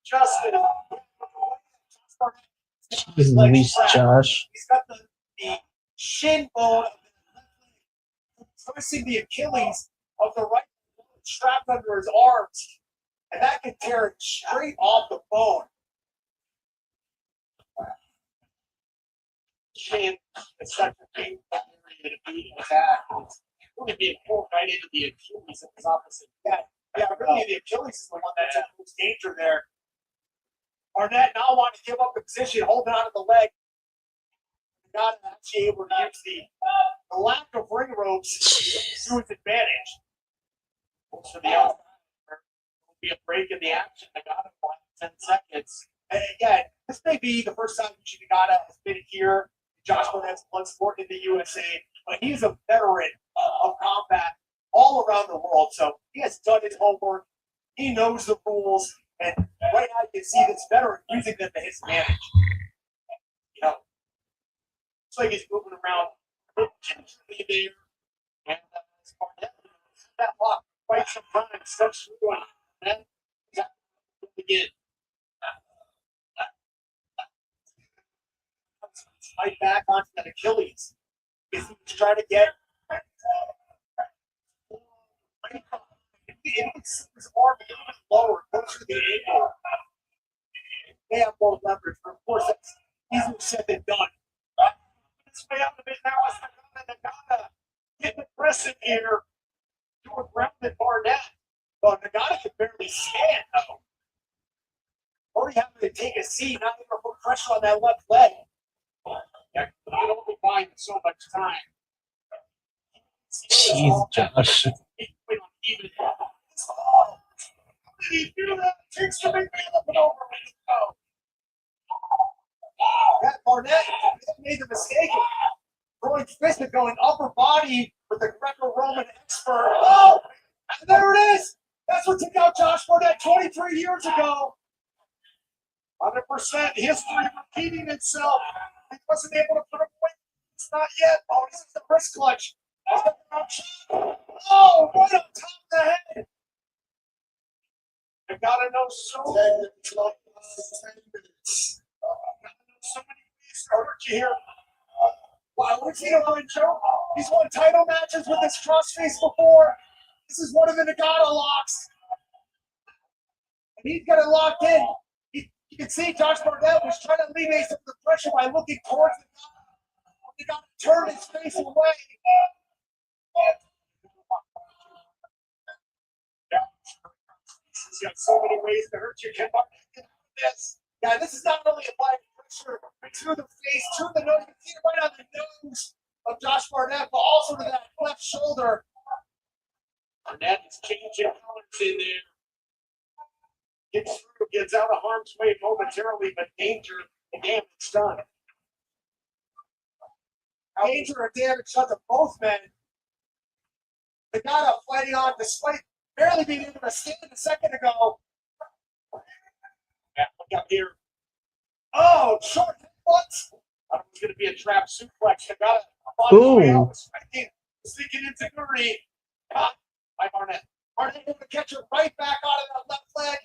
Justin. Jeez, Josh. He's got the shin bone of the left leg, twisting the Achilles of the right strapped under his arms, and that can tear it straight off the bone. Shin is such a big area to be attacked. It's really being pulled right into the Achilles of his opposite. Yeah, really, the Achilles is the one that's in most danger there. Barnett now wanting to give up the position, holding on to the leg. Not actually able to use the lack of ring ropes to his advantage. Goes to the outside. There will be a break in the action. Nagata for 10 seconds. And again, this may be the first time Nagata has been here. Josh Barnett's Bloodsport in the USA, but he's a veteran of combat all around the world. So he has done his homework. He knows the rules. And right now you can see this veteran using them to his advantage. You know, looks like he's moving around gingerly there. And Barnett that lock for quite some time. Steps through it. And then again. Right back onto that Achilles. He's trying to get his arm a little bit lower, closer to the ankle. They have more leverage, but of course that's easier said than done. This way out of it now is Nagata getting aggressive here to a grounded Barnett. But Nagata can barely stand though. Already having to take a seat, not even put pressure on that left leg. Yeah, you can only buy him so much time. Jeez, Josh. Did he do that? Takes the big man up and over. That Barnett made the mistake of throwing fist and going upper body with the Greco-Roman expert. Oh, and there it is. That's what took out Josh Barnett 23 years ago. 100% history repeating itself. He wasn't able to put him away. It's not yet. Oh, this is the wrist clutch. Oh, right on top of the head. You gotta know so many ways to hurt you here. Wow, what's he doing, Joe? He's won title matches with this crossface before. This is one of the Nagata locks. And he's got it locked in. You can see Josh Barnett was trying to alleviate some of the pressure by looking towards the Nagata. He got to turn his face away. He's got so many ways to hurt you. Can Barnett this? Yeah, this is not only applying pressure to the face, to the nose. You can see it right on the nose of Josh Barnett, but also to that left shoulder. Barnett is changing colors in there. Gets through, gets out of harm's way momentarily, but danger and damage done. Danger and damage done to both men. Nagata fighting on despite barely being able to stand a second ago. Yeah, look up here. Oh, short foot. Thought it was going to be a trap suplex. Nagata on his way out, sneaking into Guri. Caught by Barnett. Barnett able to catch her right back out of that left leg.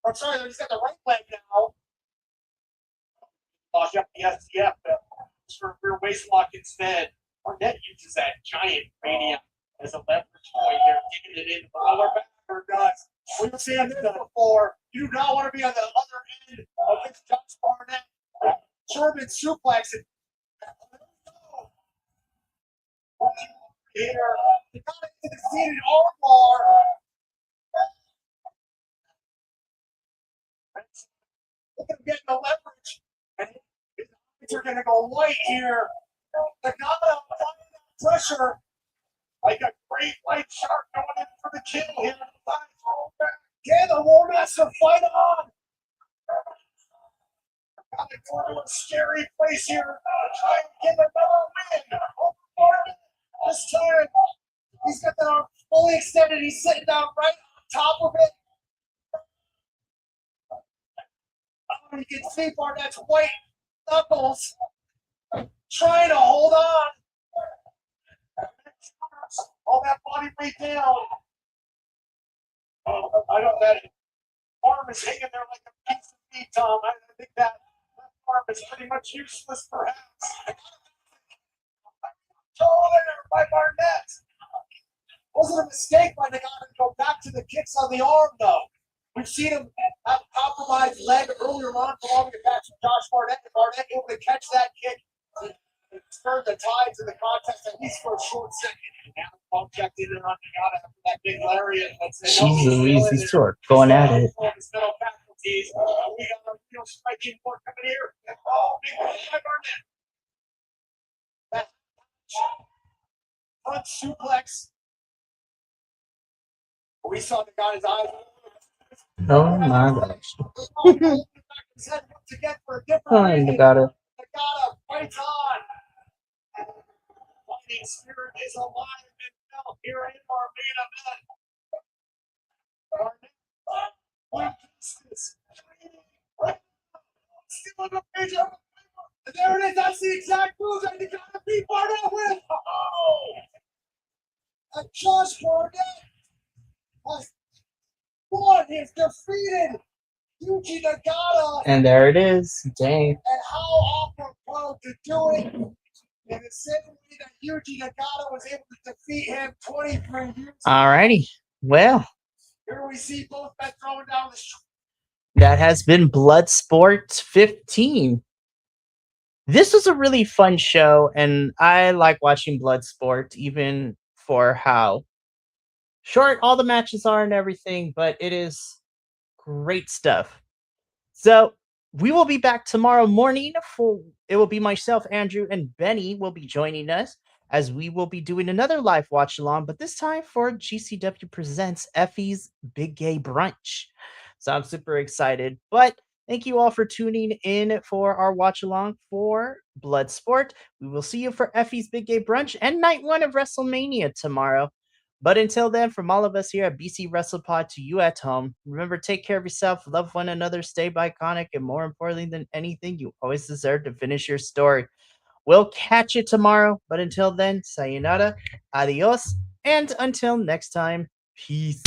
I'm sorry, he's got the right leg now. Lock up the STF for a rear waist lock instead. Barnett uses that giant radium as a leverage point here, taking it in the lower back for guys. We've seen this before. You do not want to be on the other end of this Josh Barnett German suplex. And here, they got into the seated armbar. Look at him getting the leverage. And his eyes are going to go white here. Nagata applying that pressure like a great white shark going in for the kill here. Again, the War Master fight on. Got to go to a scary place here. Try and get another win. This time, he's got the arm fully extended. He's sitting down right on top of it. Oh, you can see Barnett's white knuckles trying to hold on. All that body weight down. I don't know. That arm is hanging there like a piece of meat, Tom. I think that arm is pretty much useless, perhaps. Oh, there by Barnett. Wasn't a mistake by the guy to go back to the kicks on the arm, though. We've seen him have a compromised leg earlier on, belonging to match with Josh Barnett, and Barnett able to catch that kick and stirred the tides of the contest at least for a short second. And now Paul checked in on Nagata after that big lariat. Jeez, these two are going at it. We got a real striking work coming here. Oh, big one by Barnett. Front suplex. We saw Nagata's eyes. Oh my gosh. Once again for a different reason. Nagata. Nagata fights on. Fighting spirit is alive and well here in our main event. Still in the page of and there it is. That's the exact move that Nagata beat Barnett with. Oh! And Josh Barnett has won. He's defeated Yuji Nagata. And there it is. Dang. And how apropos to do it in the same way that Yuji Nagata was able to defeat him 23 years ago. Alrighty. Well, Here we see both men throwing down the street. that has been Bloodsport 15. This was a really fun show, and I like watching Bloodsport, even for how short all the matches are and everything, but it is great stuff. So we will be back tomorrow morning. It will be myself, Andrew, and Benny will be joining us as we will be doing another live watch along, but this time for GCW Presents Effie's Big Gay Brunch. So I'm super excited, but thank you all for tuning in for our watch along for Bloodsport. We will see you for Effie's Big Gay Brunch and night one of WrestleMania tomorrow. But until then, from all of us here at BC WrestlePod to you at home, remember, take care of yourself, love one another, stay iconic, and more importantly than anything, you always deserve to finish your story. We'll catch you tomorrow, but until then, sayonara, adios, and until next time, peace.